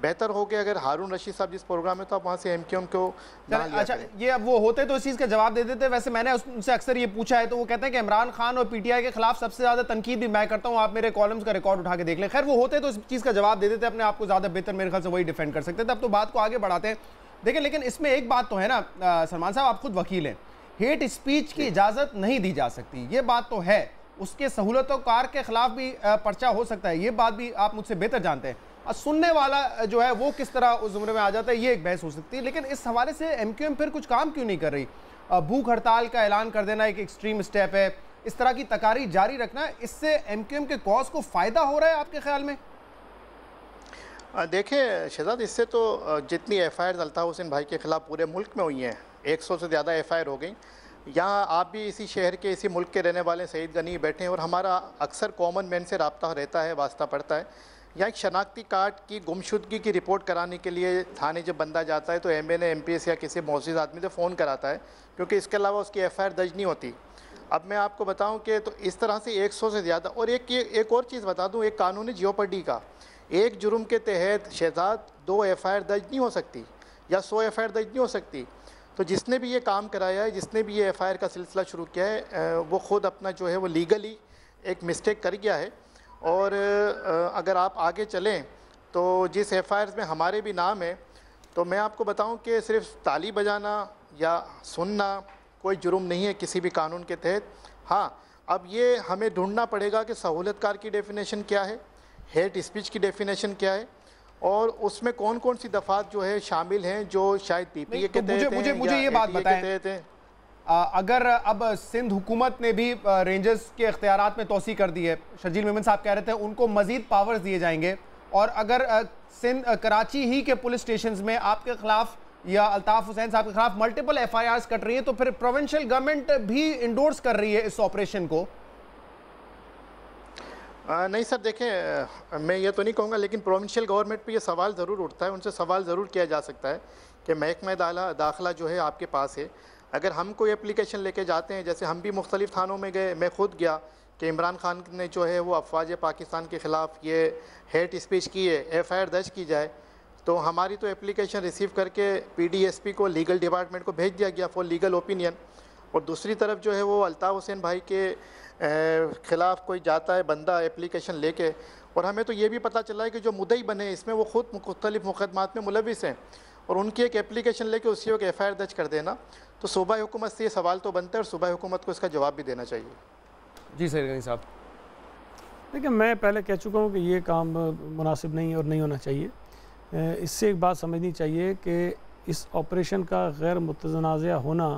बेहतर हो गया अगर हारून रशीद साहब जिस प्रोग्राम में, तो आप वहाँ से MQM को ना लिया अच्छा, करें। ये अब वो होते तो इस चीज़ का जवाब दे देते। वैसे मैंने उनसे अक्सर ये पूछा है, तो वो कहते हैं कि इमरान खान और PTI के खिलाफ सबसे ज़्यादा तनकीद भी मैं करता हूँ, आप मेरे कॉलम्स का रिकॉर्ड उठा के देख लें। खैर, वो होते तो इस चीज़ का जवाब दे देते, अपने आप को ज़्यादा बेहतर मेरे ख्याल से वही डिफेंड कर सकते थे। अब तो बात को आगे बढ़ाते हैं। देखिए, लेकिन इसमें एक बात तो है ना सलमान साहब, आप खुद वकील हैं, हेट स्पीच की इजाज़त नहीं दी जा सकती, ये बात तो है। उसके सहूलतों-कार के खिलाफ भी पर्चा हो सकता है, ये बात भी आप मुझसे बेहतर जानते हैं। और सुनने वाला जो है वो किस तरह उस जुमरे में आ जाता है, ये एक बहस हो सकती है। लेकिन इस हवाले से MQM फिर कुछ काम क्यों नहीं कर रही? भूख हड़ताल का ऐलान कर देना एक एक्सट्रीम स्टेप है, इस तरह की तकारीर जारी रखना, इससे MQM के कॉज को फ़ायदा हो रहा है आपके ख्याल में? देखिए शहजाद, इससे तो जितनी FIR अल्ताफ हुसैन भाई के ख़िलाफ़ पूरे मुल्क में हुई हैं, 100 से ज़्यादा FIR हो गई। यहाँ आप भी इसी शहर के, इसी मुल्क के रहने वाले सईद गनी बैठे हैं और हमारा अक्सर कॉमन मैन से रब्ता रहता है, वास्ता पड़ता है। यहाँ एक शनाख्ती कार्ड की गुमशुदगी की रिपोर्ट कराने के लिए थाने जब बंदा जाता है तो MNA MPS या किसी मौजूद आदमी से फ़ोन कराता है, क्योंकि इसके अलावा उसकी FIR दर्ज नहीं होती। अब मैं आपको बताऊं कि तो इस तरह से 100 से ज़्यादा। और एक और चीज़ बता दूं, एक कानूनी जियोपर्डी का, एक जुर्म के तहत शहजाद 2 FIR दर्ज नहीं हो सकती या 100 FIR दर्ज नहीं हो सकती। तो जिसने भी ये काम कराया है, जिसने भी ये FIR का सिलसिला शुरू किया है, वो ख़ुद अपना जो है वो लीगली एक मिस्टेक कर गया है। और अगर आप आगे चलें तो जिस FIR में हमारे भी नाम है, तो मैं आपको बताऊं कि सिर्फ ताली बजाना या सुनना कोई जुर्म नहीं है किसी भी कानून के तहत। हाँ, अब ये हमें ढूंढना पड़ेगा कि सहूलतकार की डेफिनेशन क्या है, हेट स्पीच की डेफिनेशन क्या है, और उसमें कौन कौन सी दफात जो है शामिल हैं जो शायद PPA के तहत हैं। मुझे ये बात बताएं, अगर अब सिंध हुकूमत ने भी रेंजर्स के इख्तियारात में तोसी कर दी है, शर्जील मेमन साहब कह रहे थे उनको मजीद पावर्स दिए जाएंगे, और अगर सिंध कराची ही के पुलिस स्टेशंस में आपके खिलाफ या अल्ताफ हुसैन साहब के खिलाफ मल्टीपल FIRs कट रही है, तो फिर प्रोविंशियल गवर्नमेंट भी इंडोर्स कर रही है इस ऑपरेशन को? नहीं सर, देखें, मैं ये तो नहीं कहूँगा, लेकिन प्रोविंशियल गवर्नमेंट पे ये सवाल ज़रूर उठता है, उनसे सवाल ज़रूर किया जा सकता है कि महकमा दाखिला जो है आपके पास है, अगर हम कोई एप्लीकेशन लेके जाते हैं, जैसे हम भी मुख्तलिफ थानों में गए, मैं खुद गया कि इमरान खान ने जो है वो अफवाज पाकिस्तान के ख़िलाफ़ ये हेट स्पीच की है, FIR दर्ज की जाए, तो हमारी तो एप्लीकेशन रिसीव करके PDSP को, लीगल डिपार्टमेंट को भेज दिया गया फॉर लीगल ओपिनियन। और दूसरी तरफ जो है वो अल्ताफ हुसैन भाई के ख़िलाफ़ कोई जाता है बंदा एप्लीकेशन लेके, और हमें तो ये भी पता चला है कि जो मुद्दई बने इसमें वो ख़ुद मुख्तलिफ मुकदमात में मुलविस हैं, और उनकी एक एप्लीकेशन लेके उसी को FIR दर्ज कर देना, तो सूबाई हुकूमत से ये सवाल तो बनता है और सूबाई हुकूमत को इसका जवाब भी देना चाहिए। जी सर गनी साहब, देखिए, मैं पहले कह चुका हूँ कि ये काम मुनासिब नहीं और नहीं होना चाहिए। इससे एक बात समझनी चाहिए कि इस ऑपरेशन का गैर मुतनाज़ा होना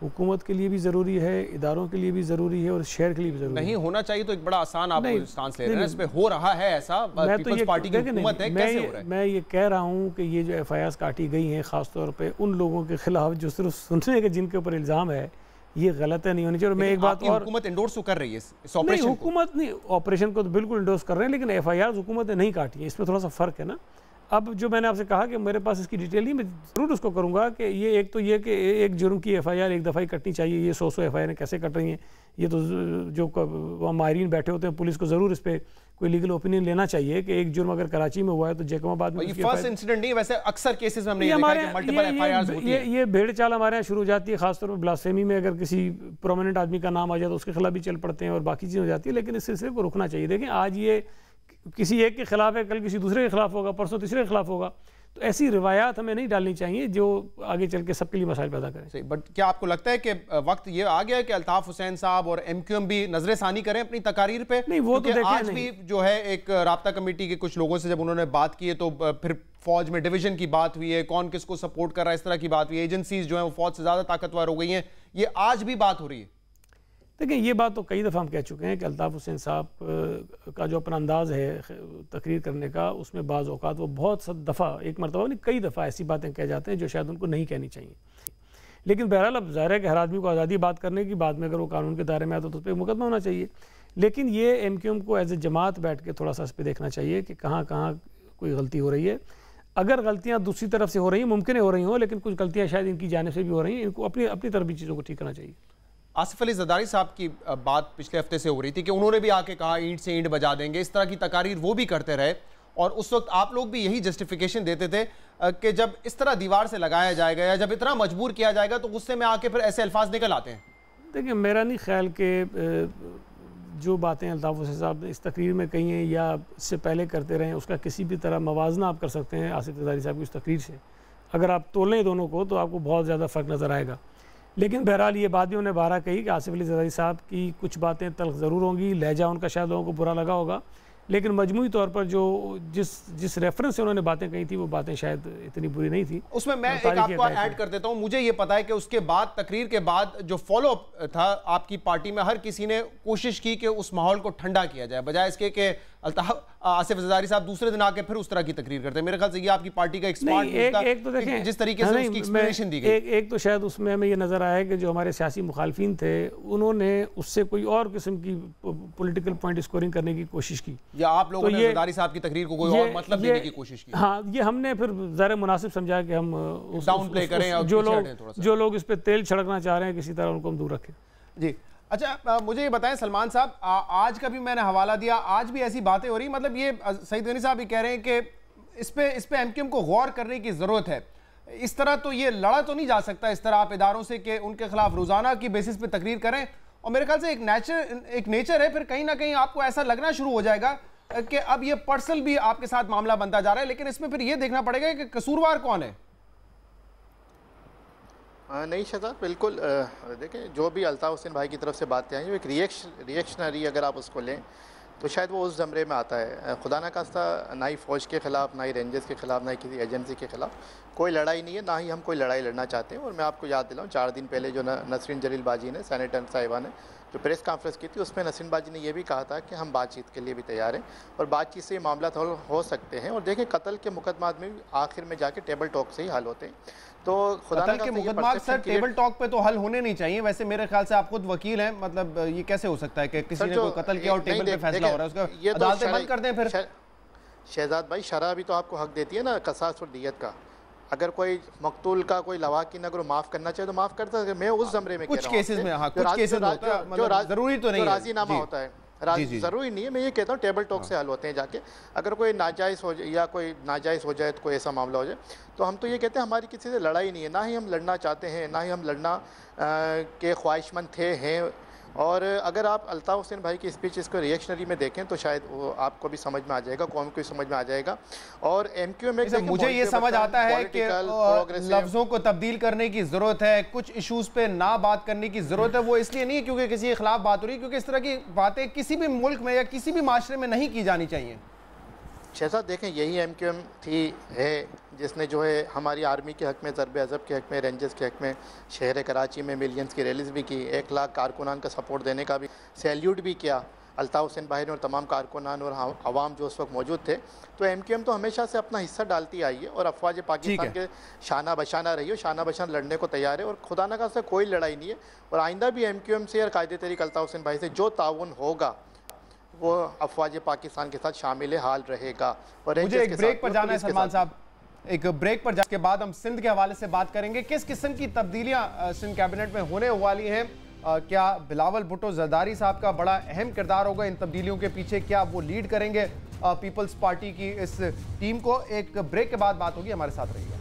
हुकूमत के लिए भी ज़रूरी है, इदारों के लिए भी ज़रूरी है और शहर के लिए भी ज़रूरी है। नहीं होना चाहिए तो एक बड़ा आसान आप स्टांस ले रहे हैं, इस पे हो रहा है ऐसा, पीपल्स पार्टी की हुकूमत है, कैसे हो रहा है? मैं ये कह रहा हूँ कि ये जो FIRs काटी गई हैं ख़ास तौर पे उन लोगों के खिलाफ जो सिर्फ सुनने के जिनके ऊपर इल्ज़ाम है, ये गलत है, नहीं होनी चाहिए। और मैं एक बात और, हुकूमत इंडोर्स तो कर रही है इस ऑपरेशन को? हुकूमत नहीं, ऑपरेशन को तो बिल्कुल इंडोर्स कर रहे हैं, लेकिन FIRs हुकूमत ने नहीं काटी है, इसमें थोड़ा सा फ़र्क है ना। अब जो मैंने आपसे कहा कि मेरे पास इसकी डिटेल नहीं, मैं ज़रूर उसको करूँगा कि ये एक तो ये कि एक जुर्म की FIR एक दफ़ा ही कटनी चाहिए, ये 100 FIR कैसे कट रही हैं, ये तो जो वहाँ माहिरीन बैठे होते हैं पुलिस को ज़रूर इस पर कोई लीगल ओपिनियन लेना चाहिए कि एक जुर्म अगर कराची में हुआ है तो जैकोबाबाद में, ये फर्स्ट इंसिडेंट नहीं, वैसे अक्सर केसेस में हमने ये हमारे देखा है कि मल्टीपल FIRs होती हैं। ये भेड़ चाल हमारे यहाँ शुरू हो जाती है, खासतौर पर ब्लास्फेमी में अगर किसी प्रोमिनेंट आदमी का नाम आ जाए तो उसके खिलाफ भी चल पड़ते हैं और बाकी चीज़ें हो जाती है, लेकिन इस सिलसिले को रुकना चाहिए। देखें आज ये किसी एक के खिलाफ है, कल किसी दूसरे के खिलाफ होगा, परसों तीसरे के खिलाफ होगा, तो ऐसी रिवायात हमें नहीं डालनी चाहिए जो आगे चल के सबके लिए मसाइल पैदा करें। सही, बट क्या आपको लगता है कि वक्त ये आ गया है कि अल्ताफ हुसैन साहब और MQM भी नजरसानी करें अपनी तकारीर पे? नहीं, वो तो आज भी जो है एक राब्ता कमेटी के कुछ लोगों से जब उन्होंने बात की है तो फिर फौज में डिवीजन की बात हुई है, कौन किसको सपोर्ट कर रहा है, इस तरह की बात हुई है, एजेंसीज जो है वो फौज से ज्यादा ताकतवर हो गई हैं, ये आज भी बात हो रही है। देखिए ये बात तो कई दफ़ा हम कह चुके हैं कि अल्ताफ हुसैन साहब का जो अपना अंदाज़ है तकरीर करने का, उसमें बाज़ औक़ात वो बहुत दफ़ा, एक मरतबा नहीं कई दफ़ा ऐसी बातें कह जाते हैं जो शायद उनको नहीं कहनी चाहिए। लेकिन बहरहाल अब ज़ाहिर है कि हर आदमी को आज़ादी बात करने की, बाद में अगर वो कानून के दायरे में आता तो उस पर मुकदमा होना चाहिए। लेकिन ये MQM को एज ए जमात बैठ के थोड़ा सा इस पर देखना चाहिए कि कहाँ कहाँ कोई गलती हो रही है। अगर गलतियाँ दूसरी तरफ से हो रही हैं, मुमकिन है हो रही हों, लेकिन कुछ गलतियाँ शायद इनकी जानिब से भी हो रही हैं, इनको अपनी अपनी तरफ भी चीज़ों को ठीक करना चाहिए। आसिफ अली जरदारी साहब की बात पिछले हफ्ते से हो रही थी कि उन्होंने भी आके कहा ईंट से ईंट बजा देंगे, इस तरह की तकारीर वो भी करते रहे और उस वक्त आप लोग भी यही जस्टिफिकेशन देते थे कि जब इस तरह दीवार से लगाया जाएगा या जब इतना मजबूर किया जाएगा तो गुस्से में आके फिर ऐसे अल्फाज निकल आते हैं। देखिए मेरा नहीं ख्याल कि जो बातें अल्ताफ हुसैन साहब ने इस तकरीर में कही हैं या इससे पहले करते रहे, उसका किसी भी तरह मवाजना आप कर सकते हैं आसिफ जरदारी साहब की इस तकरीर से। अगर आप तोलें दोनों को तो आपको बहुत ज़्यादा फ़र्क नज़र आएगा। लेकिन बहरहाल ये बात भी उन्होंने बारह कही कि आसिफ अली जरदारी साहब की कुछ बातें तल्ख ज़रूर होंगी, लहजा उनका शायद लोगों को बुरा लगा होगा, लेकिन मजमूई तौर पर जो जिस रेफरेंस से उन्होंने बातें कही थी वो बातें शायद इतनी बुरी नहीं थी। उसमें मैं एक आपको ऐड कर देता हूं, मुझे ये पता है कि उसके बाद तकरीर के बाद जो फॉलो अप था आपकी पार्टी में, हर किसी ने कोशिश की कि उस माहौल को ठंडा किया जाए, बजाय इसके कि अल्ताफ आसिफ जरदारी साहब दूसरे दिन आके फिर उस तरह की तकरीर करते हैं। मेरे ख्याल से ये आपकी पार्टी का एक स्मार्ट एक तो देखें जिस तरीके से उसकी एक्सप्लेनेशन दी गई, एक तो शायद उसमें हमें ये नजर आया कि जो हमारे सियासी मुखालफिन थे उन्होंने उससे कोई और किस्म की पॉलिटिकल पॉइंट स्कोरिंग करने की कोशिश की, या आप लोगों ने जरदारी साहब की तकरीर को कोई और मतलब देने की कोशिश की। हाँ, ये हमने फिर ज़रा मुनासिब समझा कि हम डाउन प्ले करें, जो लोग इस पर तेल छिड़कना चाह रहे हैं किसी तरह उनको हम दूर रखें। जी अच्छा, मुझे ये बताएं सलमान साहब, आज का भी मैंने हवाला दिया, आज भी ऐसी बातें हो रही, मतलब ये सईद गनी साहब ये कह रहे हैं कि इस पे MQM को गौर करने की ज़रूरत है। इस तरह तो ये लड़ा तो नहीं जा सकता इस तरह आप इदारों से कि उनके खिलाफ रोज़ाना की बेसिस पे तकरीर करें, और मेरे ख्याल से एक नेचर है, फिर कहीं ना कहीं आपको ऐसा लगना शुरू हो जाएगा कि अब ये पर्सनल भी आपके साथ मामला बनता जा रहा है, लेकिन इसमें फिर ये देखना पड़ेगा कि कसूरवार कौन है। नहीं शहजाद, बिल्कुल देखें जो भी अल्ताफ हुसैन भाई की तरफ से बातें आई वो एक रिएक्शनरी अगर आप उसको लें तो शायद वो उस ज़मरे में आता है। खुदा न खास्ता ना ही फ़ौज के ख़िलाफ़, ना ही रेंजर्स के ख़िलाफ़, ना ही किसी एजेंसी के ख़िलाफ़ कोई लड़ाई नहीं है, ना ही हम कोई लड़ाई लड़ना चाहते हैं। और मैं आपको याद दिलाऊं 4 दिन पहले जो नसरीन जलील बाजी ने, सेनेटर साहिबा ने जो प्रेस कॉन्फ्रेंस की थी, उसमें नसरीन बाजी ने यह भी कहा था कि हम बातचीत के लिए भी तैयार हैं और बातचीत से मामला हो सकते हैं। और देखें कत्ल के मुकदमात में भी आखिर में जाके टेबल टॉक से ही हल होते हैं। तो खुदा के मुकदमा सर टेबल टॉक पे तो हल होने नहीं चाहिए। वैसे मेरे ख्याल से आप खुद वकील हैं, मतलब ये कैसे हो सकता है कि किसी ने कोई कत्ल किया और टेबल पे फैसला हो रहा है, उसका अदालतें बंद कर दें फिर? शहजाद भाई, शरअ भी तो आपको हक देती है ना कसास और दियत का। अगर कोई मकतूल का कोई लवाकिन अगर माफ करना चाहे तो माफ करता है। मैं उस जमरे में कुछ केसेस में, हाँ कुछ केसेस में होता है, मतलब जरूरी तो नहीं है, राजीनामा होता है, ज़रूरी नहीं है। मैं ये कहता हूँ टेबल टॉक से हल होते हैं जाके। अगर कोई नाजायज़ हो जाए या कोई नाजायज़ हो जाए तो कोई ऐसा मामला हो जाए तो हम तो ये कहते हैं हमारी किसी से लड़ाई नहीं है, ना ही हम लड़ना चाहते हैं, ना ही हम लड़ना के ख्वाहिशमंद थे हैं। और अगर आप अल्ताफ हुसैन भाई की स्पीच इसको रिएक्शनरी में देखें तो शायद वो आपको भी समझ में आ जाएगा, कौम को समझ में आ जाएगा। और MQM में मुझे ये समझ आता है कि लफ्ज़ों को तब्दील करने की ज़रूरत है, कुछ इशूज़ पे ना बात करने की ज़रूरत है। वो इसलिए नहीं है क्योंकि किसी के खिलाफ बात हो रही है, क्योंकि इस तरह की बातें किसी भी मुल्क में या किसी भी माशरे में नहीं की जानी चाहिए। शहजाद देखें यही MQM है जिसने जो है हमारी आर्मी के हक़ में, ज़रब अज़ब के हक़ में, रेंजर्स के हक़ में शहर कराची में मिलियंस की रैलीज़ भी की, 1 लाख कारकुनान का सपोर्ट देने का भी सैल्यूट भी किया अल्ताफ हुसैन भाई ने और तमाम कारकुनान और अवाम जो उस वक्त मौजूद थे। तो MQM तो हमेशा से अपना हिस्सा डालती आई है और अफवाज पाकिस्तान के शाना बशाना रही है, शाना बशाना लड़ने को तैयार है। और खुदा न खास्ता कोई लड़ाई नहीं है। और आइंदा भी MQM से और कायदे तरीक़ अल्ताफ हुसैन भाई से जो ताउन होगा वो अफवाज पाकिस्तान के साथ शामिल हाल रहेगा। और मुझे एक ब्रेक पर जाना है सलमान साहब, एक ब्रेक पर जाने के बाद हम सिंध के हवाले से बात करेंगे। किस किस्म की तब्दीलियां सिंध कैबिनेट में होने वाली हैं? क्या बिलावल भुट्टो जरदारी साहब का बड़ा अहम किरदार होगा इन तब्दीलियों के पीछे? क्या वो लीड करेंगे पीपल्स पार्टी की इस टीम को? एक ब्रेक के बाद बात होगी, हमारे साथ रहिएगा।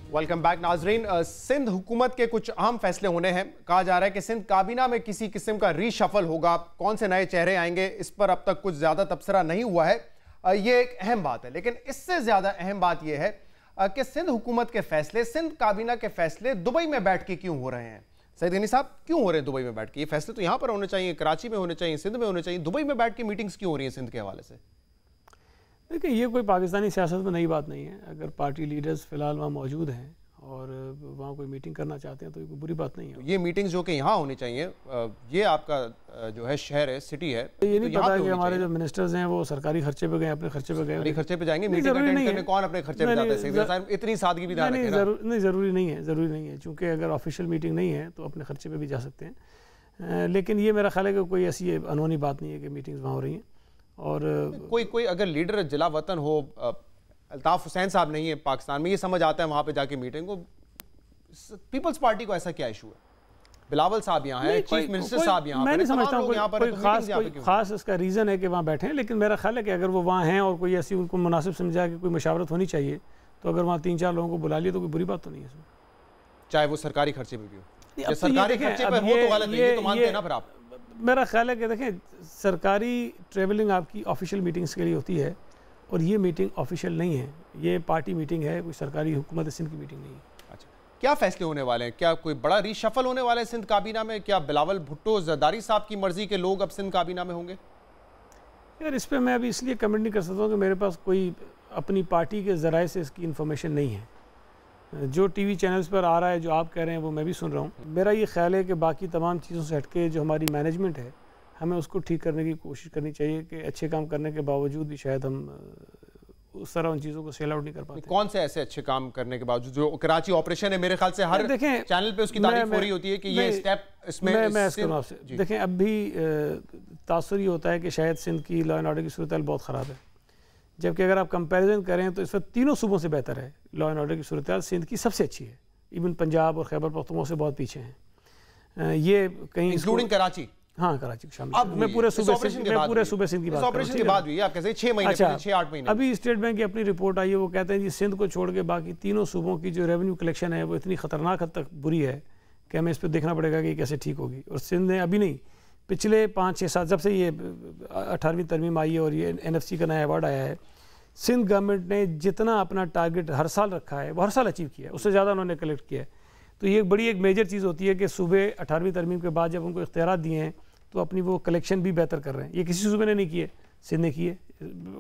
वेलकम बैक नाजरीन। सिंध हुकूमत के कुछ अहम फैसले होने हैं। कहा जा रहा है कि सिंध काबीना में किसी किस्म का रीशफल होगा। कौन से नए चेहरे आएंगे इस पर अब तक कुछ ज्यादा तबसरा नहीं हुआ है। ये एक अहम बात है, लेकिन इससे ज्यादा अहम बात यह है कि सिंध हुकूमत के फैसले, सिंध काबीना के फैसले दुबई में बैठ के क्यों हो रहे हैं? सईद गनी साहब, क्यों हो रहे हैं दुबई में बैठ के? ये फैसले तो यहां पर होने चाहिए, कराची में होने चाहिए, सिंध में होने चाहिए। दुबई में बैठ के मीटिंग्स क्यों हो रही है सिंध के हवाले से? देखिए, ये कोई पाकिस्तानी सियासत में नई बात नहीं है। अगर पार्टी लीडर्स फिलहाल वहाँ मौजूद हैं और वहाँ कोई मीटिंग करना चाहते हैं तो ये कोई बुरी बात नहीं है। ये मीटिंग्स जो कि यहाँ होनी चाहिए, ये आपका जो है शहर है, सिटी है, ये नहीं पता कि हमारे जो मिनिस्टर्स हैं वो सरकारी खर्चे पे गए, अपने खर्चे पे गए, खर्चे पे जाएंगे। मीटिंग अटेंड करने कौन अपने खर्चे पे जाता है? इतनी सादगी भी नहीं, ज़रूरी नहीं है, ज़रूरी नहीं है। चूँकि अगर ऑफिशियल मीटिंग नहीं है तो अपने खर्चे पे भी जा सकते हैं। लेकिन ये मेरा ख्याल है कि कोई ऐसी अनहोनी बात नहीं है कि मीटिंग्स वहाँ हो रही हैं। और कोई अगर लीडर जिला वतन हो, अल्ताफ हुसैन साहब नहीं है पाकिस्तान में, ये समझ आता है वहाँ पे जाके मीटिंग को। पीपल्स पार्टी को ऐसा क्या इशू है? बिलावल साहब यहाँ है, चीफ मिनिस्टर साहब यहाँ, मैं नहीं समझता हूँ कोई खास इसका रीज़न है कि वहाँ बैठे हैं। लेकिन मेरा ख्याल है कि अगर वो वहाँ हैं और कोई ऐसी उनको मुनासिब समझा कि कोई मशावरत होनी चाहिए, तो अगर वहाँ 3-4 लोगों को बुला लिया तो कोई बुरी बात तो नहीं है इसमें, चाहे वो सरकारी खर्चे पे भी हो। सरकारी खर्चे पे हो तो गलत है, ये तो मानते हैं ना फिर आप? मेरा ख्याल है कि देखें, सरकारी ट्रेवलिंग आपकी ऑफिशियल मीटिंग्स के लिए होती है और ये मीटिंग ऑफिशियल नहीं है, ये पार्टी मीटिंग है, कोई सरकारी हुकूमत सिंध की मीटिंग नहीं है। अच्छा, क्या फैसले होने वाले हैं? क्या कोई बड़ा रीशफल होने वाला है सिंध काबीना में? क्या बिलावल भुट्टो जरदारी साहब की मर्जी के लोग अब सिंध काबीना में होंगे? यार, इस पर मैं अभी इसलिए कमेंट नहीं कर सकता हूँ कि मेरे पास कोई अपनी पार्टी के ज़राए से इसकी इन्फॉर्मेशन नहीं है। जो टीवी चैनल्स पर आ रहा है, जो आप कह रहे हैं, वो मैं भी सुन रहा हूँ। मेरा ये ख्याल है कि बाकी तमाम चीज़ों से हटके जो हमारी मैनेजमेंट है, हमें उसको ठीक करने की कोशिश करनी चाहिए कि अच्छे काम करने के बावजूद भी शायद हम उस तरह उन चीज़ों को सेल आउट नहीं कर पाते। कौन से ऐसे अच्छे काम करने के बावजूद? जो कराची ऑपरेशन है, मेरे ख्याल से हर चैनल पे उसकी तारीफ हो रही होती है कि ये स्टेप इसमें। मैं आपसे देखें, अब भी तासुर ये होता है कि शायद सिंध की लॉ एंड ऑर्डर की सूरत बहुत ख़राब है, जबकि अगर आप कंपैरिजन करें तो इस वक्त तीनों सूबों से बेहतर है। लॉ एंड ऑर्डर की सूरत सिंध की सबसे अच्छी है, इवन पंजाब और खैबर पख्तूनख्वा से बहुत पीछे हैं। ये कहीं इंक्लूडिंग कराची, हाँ कराची शामिल। मैं पूरे सूबे सिंध की बात ऑपरेशन के बाद हुई है, आप कहते हैं 6 महीने, 6-8 महीने। अभी स्टेट बैंक की अपनी रिपोर्ट आई है, वो कहते हैं जी सिंध को छोड़ के बाकी तीनों सूबों की जो रेवेन्यू कलेक्शन है वो इतनी खतरनाक हद तक बुरी है कि हमें इस पर देखना पड़ेगा कि कैसे ठीक होगी। और सिंध ने अभी नहीं, पिछले 5-6 साल जब से ये 18वीं तरमीम आई है और ये NFC का नया अवार्ड आया है, सिंध गवर्नमेंट ने जितना अपना टारगेट हर साल रखा है वो हर साल अचीव किया है, उससे ज़्यादा उन्होंने कलेक्ट किया है। तो ये एक मेजर चीज़ होती है कि सूबे 18वीं तरमीम के बाद जब उनको इख्तियारात दिए हैं तो अपनी वो कलेक्शन भी बेहतर कर रहे हैं। ये किसी सूबे ने नहीं किए, सिंध ने किए,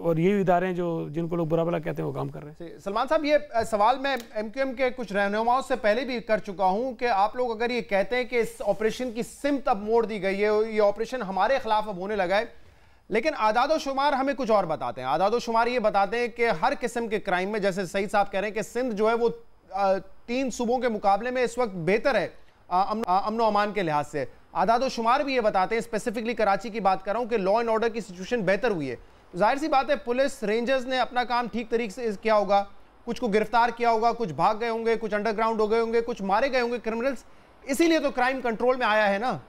और यही इदारे हैं जो जिनको लोग बुरा भला कहते हैं वो काम कर रहे हैं। सलमान साहब, ये सवाल मैं MQM के कुछ रहनुमाओं से पहले भी कर चुका हूं कि आप लोग अगर ये कहते हैं कि इस ऑपरेशन की सिमत अब मोड़ दी गई है, ये ऑपरेशन हमारे खिलाफ अब होने लगा है, लेकिन आदादो शुमार हमें कुछ और बताते हैं। आदादो शुमार ये बताते हैं कि हर किस्म के क्राइम में, जैसे सईद साहब कह रहे हैं कि सिंध जो है वो 3 सूबों के मुकाबले में इस वक्त बेहतर है अमन व अमान के लिहाज से। आदादो शुमार भी ये बताते हैं, स्पेसिफिकली कराची की बात कर रहा हूं, कि लॉ एंड ऑर्डर की सिचुएशन बेहतर हुई है। जाहिर सी बात है पुलिस रेंजर्स ने अपना काम ठीक तरीके से किया होगा, कुछ को गिरफ्तार किया होगा, कुछ भाग गए होंगे, कुछ अंडरग्राउंड हो गए होंगे, कुछ मारे गए होंगे क्रिमिनल्स, इसीलिए तो क्राइम कंट्रोल में आया है ना।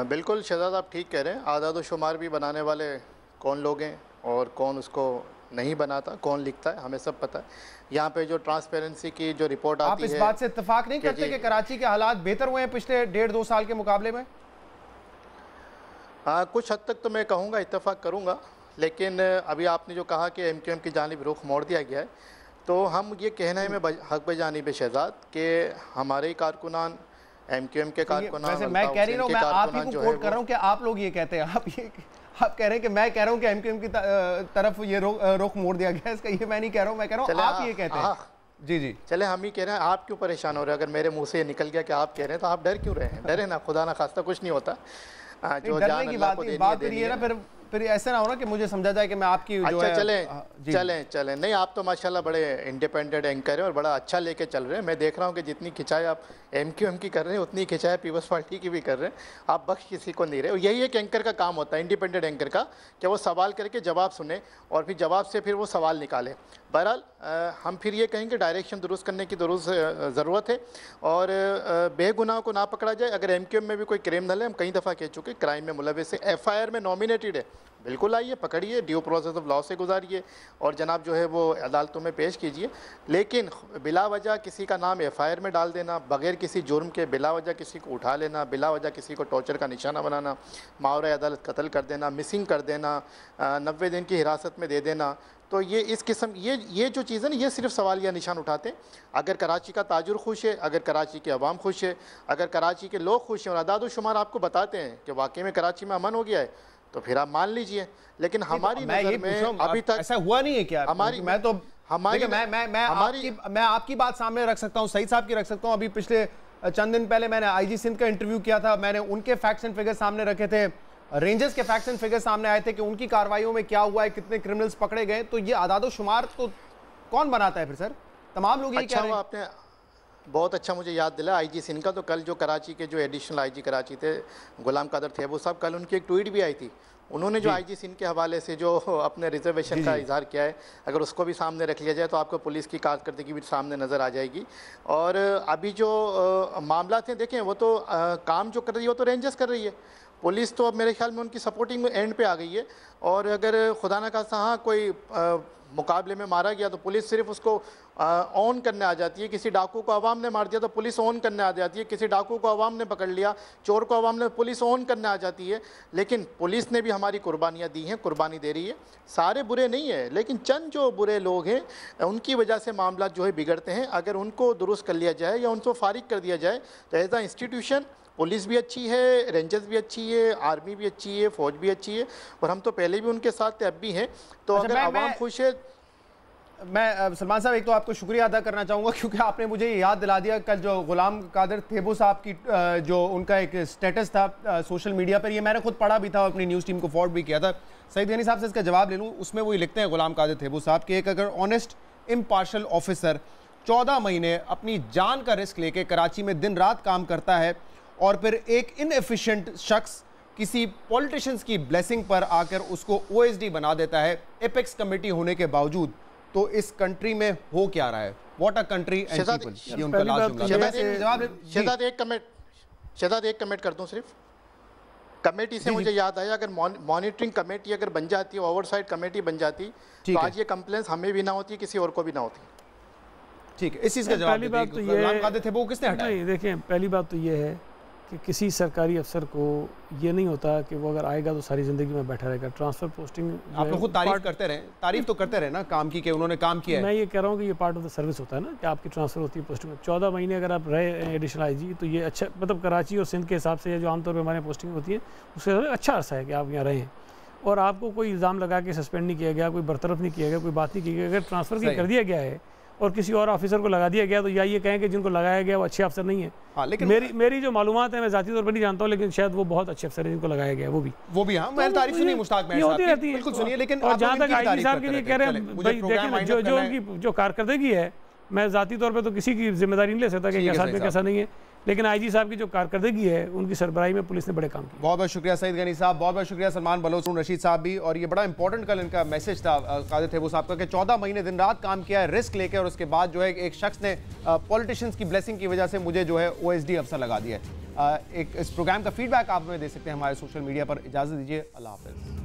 बिल्कुल शहजाद, आप ठीक कह रहे हैं। आदाद शुमार भी बनाने वाले कौन लोग हैं और कौन उसको नहीं बनाता, कौन लिखता है, हमें सब पता है। यहाँ पे जो ट्रांसपेरेंसी की जो रिपोर्ट आती है, आप इस बात से इत्तेफाक नहीं करते कि कराची के हालात बेहतर हुए हैं पिछले 1.5-2 साल के मुकाबले में? कुछ हद तक तो मैं कहूँगा, इत्तेफाक करूँगा, लेकिन अभी आपने जो कहा कि MQM की जानिब रुख मोड़ दिया गया है, तो हम ये कहने में हक बजानिब शहजाद कि हमारे कारकुनान MQM के कारकुनान, वैसे मैं कह रही हूँ, मैं आप ही को कोट कर रहा हूँ कि आप लोग ये कहते हैं, आप कह रहे हैं कि मैं कह रहा हूँ कि MQM की तरफ ये रुख मोड़ दिया गया है, इसका ये मैं नहीं कह रहा हूँ, मैं कह रहा हूँ आप ये कहते हैं। जी जी, चले हम ही कह रहे हैं, आप क्यों परेशान हो रहे हैं? अगर मेरे मुंह से निकल गया कि आप कह रहे हैं तो आप डर क्यों रहे हैं? डरे ना, खुदा ना खास्ता कुछ नहीं होता। जो डरने की बात करिए है ना, फिर ऐसा ना हो ना कि मुझे समझा जाए कि मैं आपकी जो है। चलें नहीं, आप तो माशाल्लाह बड़े इंडिपेंडेंट एंकर हैं और बड़ा अच्छा लेके चल रहे हैं। मैं देख रहा हूँ कि जितनी खिंचाई आप MQM की कर रहे हैं उतनी खिंचाई पीपल्स पार्टी की भी कर रहे हैं। आप बख्श किसी को नहीं रहे। और यही एक एंकर का काम होता है, इंडिपेंडेंट एंकर का, कि वो सवाल करके जवाब सुने और फिर जवाब से फिर वो सवाल निकाले। बहरहाल हम फिर ये कहेंगे डायरेक्शन दुरुस्त करने की ज़रूरत है और बेगुनाह को ना पकड़ा जाए। अगर MQM में भी कोई क्रिमिनल है, हम कई दफ़ा कह चुके, क्राइम में मुलविस है, FIR में नॉमिनेटेड है, बिल्कुल आइए, पकड़िए, ड्यू प्रोसेस ऑफ लॉ से गुजारिए और जनाब जो है वो अदालतों में पेश कीजिए। लेकिन बिला वजह किसी का नाम FIR में डाल देना, बगैर किसी जुर्म के बिला वजह किसी को उठा लेना, बिला वजह किसी को टॉर्चर का निशाना बनाना, मावरा अदालत कत्ल कर देना, मिसिंग कर देना, 90 दिन की हिरासत में दे देना, तो ये इस किस्म ये जो चीज़ें ना, ये सिर्फ सवाल या निशान उठाते हैं। अगर कराची का ताजुर खुश है, अगर कराची के अवाम खुश है, अगर कराची के लोग खुश हैं और अदाद शुमार आपको बताते हैं कि वाकई में कराची में अमन हो गया है, तो फिर आप मान लीजिए। लेकिन हमारी नज़र में अभी तक ऐसा हुआ नहीं है क्या? हमारी मैं आपकी बात सामने रख सकता हूँ, सईद साहब की रख सकता हूँ। अभी पिछले चंद दिन पहले मैंने IG सिंध का इंटरव्यू किया था, मैंने उनके फैक्ट्स एंड फिगर सामने रखे थे, रेंजर्स के फैक्ट्स एंड फिगर सामने आए थे कि उनकी कार्रवाइयों में क्या हुआ है, कितने क्रिमिनल्स पकड़े गए। तो ये आदादो शुमार तो कौन बनाता है फिर सर? तमाम लोग यही कह रहे हैं। आपने बहुत अच्छा मुझे याद दिला IG सिंध का। तो कल जो कराची के जो एडिशनल IG कराची थे गुलाम कादर थेबू साहब, कल उनकी एक ट्वीट भी आई थी। उन्होंने जो IG सिंध के हवाले से जो अपने रिजर्वेशन का इजहार किया है, अगर उसको भी सामने रख लिया जाए तो आपको पुलिस की कारकर्दगी भी सामने नज़र आ जाएगी। और अभी जो मामला थे देखें, वो तो काम जो कर रही है वो तो रेंजर्स कर रही है। पुलिस तो अब मेरे ख्याल में उनकी सपोर्टिंग एंड पे आ गई है। और अगर खुदा ना खास्ता हाँ कोई मुकाबले में मारा गया तो पुलिस सिर्फ उसको ऑन करने आ जाती है। किसी डाकू को आवाम ने मार दिया तो पुलिस ऑन करने आ जाती है। किसी डाकू को आवाम ने पकड़ लिया, चोर को आवाम ने, पुलिस ऑन करने आ जाती है। लेकिन पुलिस ने भी हमारी कुर्बानियाँ दी हैं, कुर्बानी दे रही है। सारे बुरे नहीं है, लेकिन चंद जो बुरे लोग हैं उनकी वजह से मामला जो है बिगड़ते हैं। अगर उनको दुरुस्त कर लिया जाए या उनको फारिग कर दिया जाए तो एज अ इंस्टीट्यूशन पुलिस भी अच्छी है, रेंजर्स भी अच्छी है, आर्मी भी अच्छी है, फौज भी अच्छी है, और हम तो पहले भी उनके साथ थे, अब भी हैं। तो अगर आवाम खुश है। मैं सलमान साहब एक तो आपको शुक्रिया अदा करना चाहूँगा क्योंकि आपने मुझे याद दिला दिया कल जो गुलाम कादर थेबू साहब की जो उनका एक स्टेटस था सोशल मीडिया पर, ये मैंने खुद पढ़ा भी था, अपनी न्यूज़ टीम को फॉरवर्ड भी किया था। सईद गनी साहब से इसका जवाब ले लूँ, उसमें वो लिखते हैं गुलाम कादर थेबू साहब कि एक अगर ऑनेस्ट इम्पार्शल ऑफिसर 14 महीने अपनी जान का रिस्क लेके कराची में दिन रात काम करता है और फिर एक इनएफिशिएंट शख्स किसी पॉलिटिशियंस की ब्लेसिंग पर आकर उसको OSD बना देता है एपेक्स कमेटी होने के बावजूद, तो इस कंट्री में हो क्या रहा है? What a country and people, ये उनका लास्ट जुमला। शहजाद एक कमेंट कर दूं सिर्फ। कमेटी से मुझे याद आया, अगर मॉनिटरिंग कमेटी अगर बन जाती, ओवरसाइट कमेटी बन जाती, तो आज ये कंप्लेंट्स हमें भी ना होती, किसी और को भी ना होती। ठीक है, इस चीज़ का जवाब पहली बात तो ये किसने हटाया? नहीं, देखें, पहली बात तो ये है कि किसी सरकारी अफसर को ये नहीं होता कि वो अगर आएगा तो सारी ज़िंदगी में बैठा रहेगा। ट्रांसफ़र पोस्टिंग आप लोग खुद तारीफ करते रहे, तारीफ तो करते रहे ना काम की, कि उन्होंने काम किया है। मैं ये कह रहा हूँ कि ये पार्ट ऑफ द सर्विस होता है ना, कि आपकी ट्रांसफ़र होती है पोस्टिंग में। 14 महीने अगर आप रहे एडिशनल IG, तो ये अच्छा, मतलब कराची और सिंध के हिसाब से जो आमतौर पर हमारे पोस्टिंग होती है उससे अच्छा अर्सा है कि आप यहाँ रहें और आपको कोई इल्ज़ाम लगा के सस्पेंड नहीं किया गया, कोई बरतरफ नहीं किया गया, कोई बात नहीं की गई। अगर ट्रांसफ़र कर दिया गया है और किसी और ऑफिसर को लगा दिया गया तो या ये कहें कि जिनको लगाया गया वो अच्छे अफसर नहीं है। हाँ, लेकिन मेरी जो मालूमात है, मैं ज़ाती तौर पर नहीं जानता हूँ, लेकिन शायद वो बहुत अच्छे अफसर हैं जिनको लगाया गया वो भी हाँ, मैं तारीफ सुनिए मुश्ताक ये होती रहती है। बिल्कुल सुनिए, लेकिन और जहाँ तक IG साहब के लिए कह रहे हैं, भाई देखिए जो उनकी जो कारकर्दगी है, मैं ज़ाती तौर पर तो किसी की जिम्मेदारी नहीं ले सकता कि कैसा में कैसा नहीं है, लेकिन IG साहब की जो कारकर्दगी है, उनकी सरबराही में पुलिस ने बड़े काम किए। बहुत बहुत शुक्रिया सईद गनी साहब, बहुत बहुत शुक्रिया सलमान बलोच, रशीद साहब भी। और ये बड़ा इंपॉर्टेंट कल इनका मैसेज था कादिर थेबू साहब का कि 14 महीने दिन रात काम किया है रिस्क लेके, और उसके बाद जो है एक शख्स ने पॉलिटिशियंस की ब्लेसिंग की वजह से मुझे जो है OSD अफसर लगा दिया है। एक इस प्रोग्राम का फीडबैक आप हमें दे सकते हैं हमारे सोशल मीडिया पर। इजाज़त दीजिए, अल्लाह हाफ़िज़।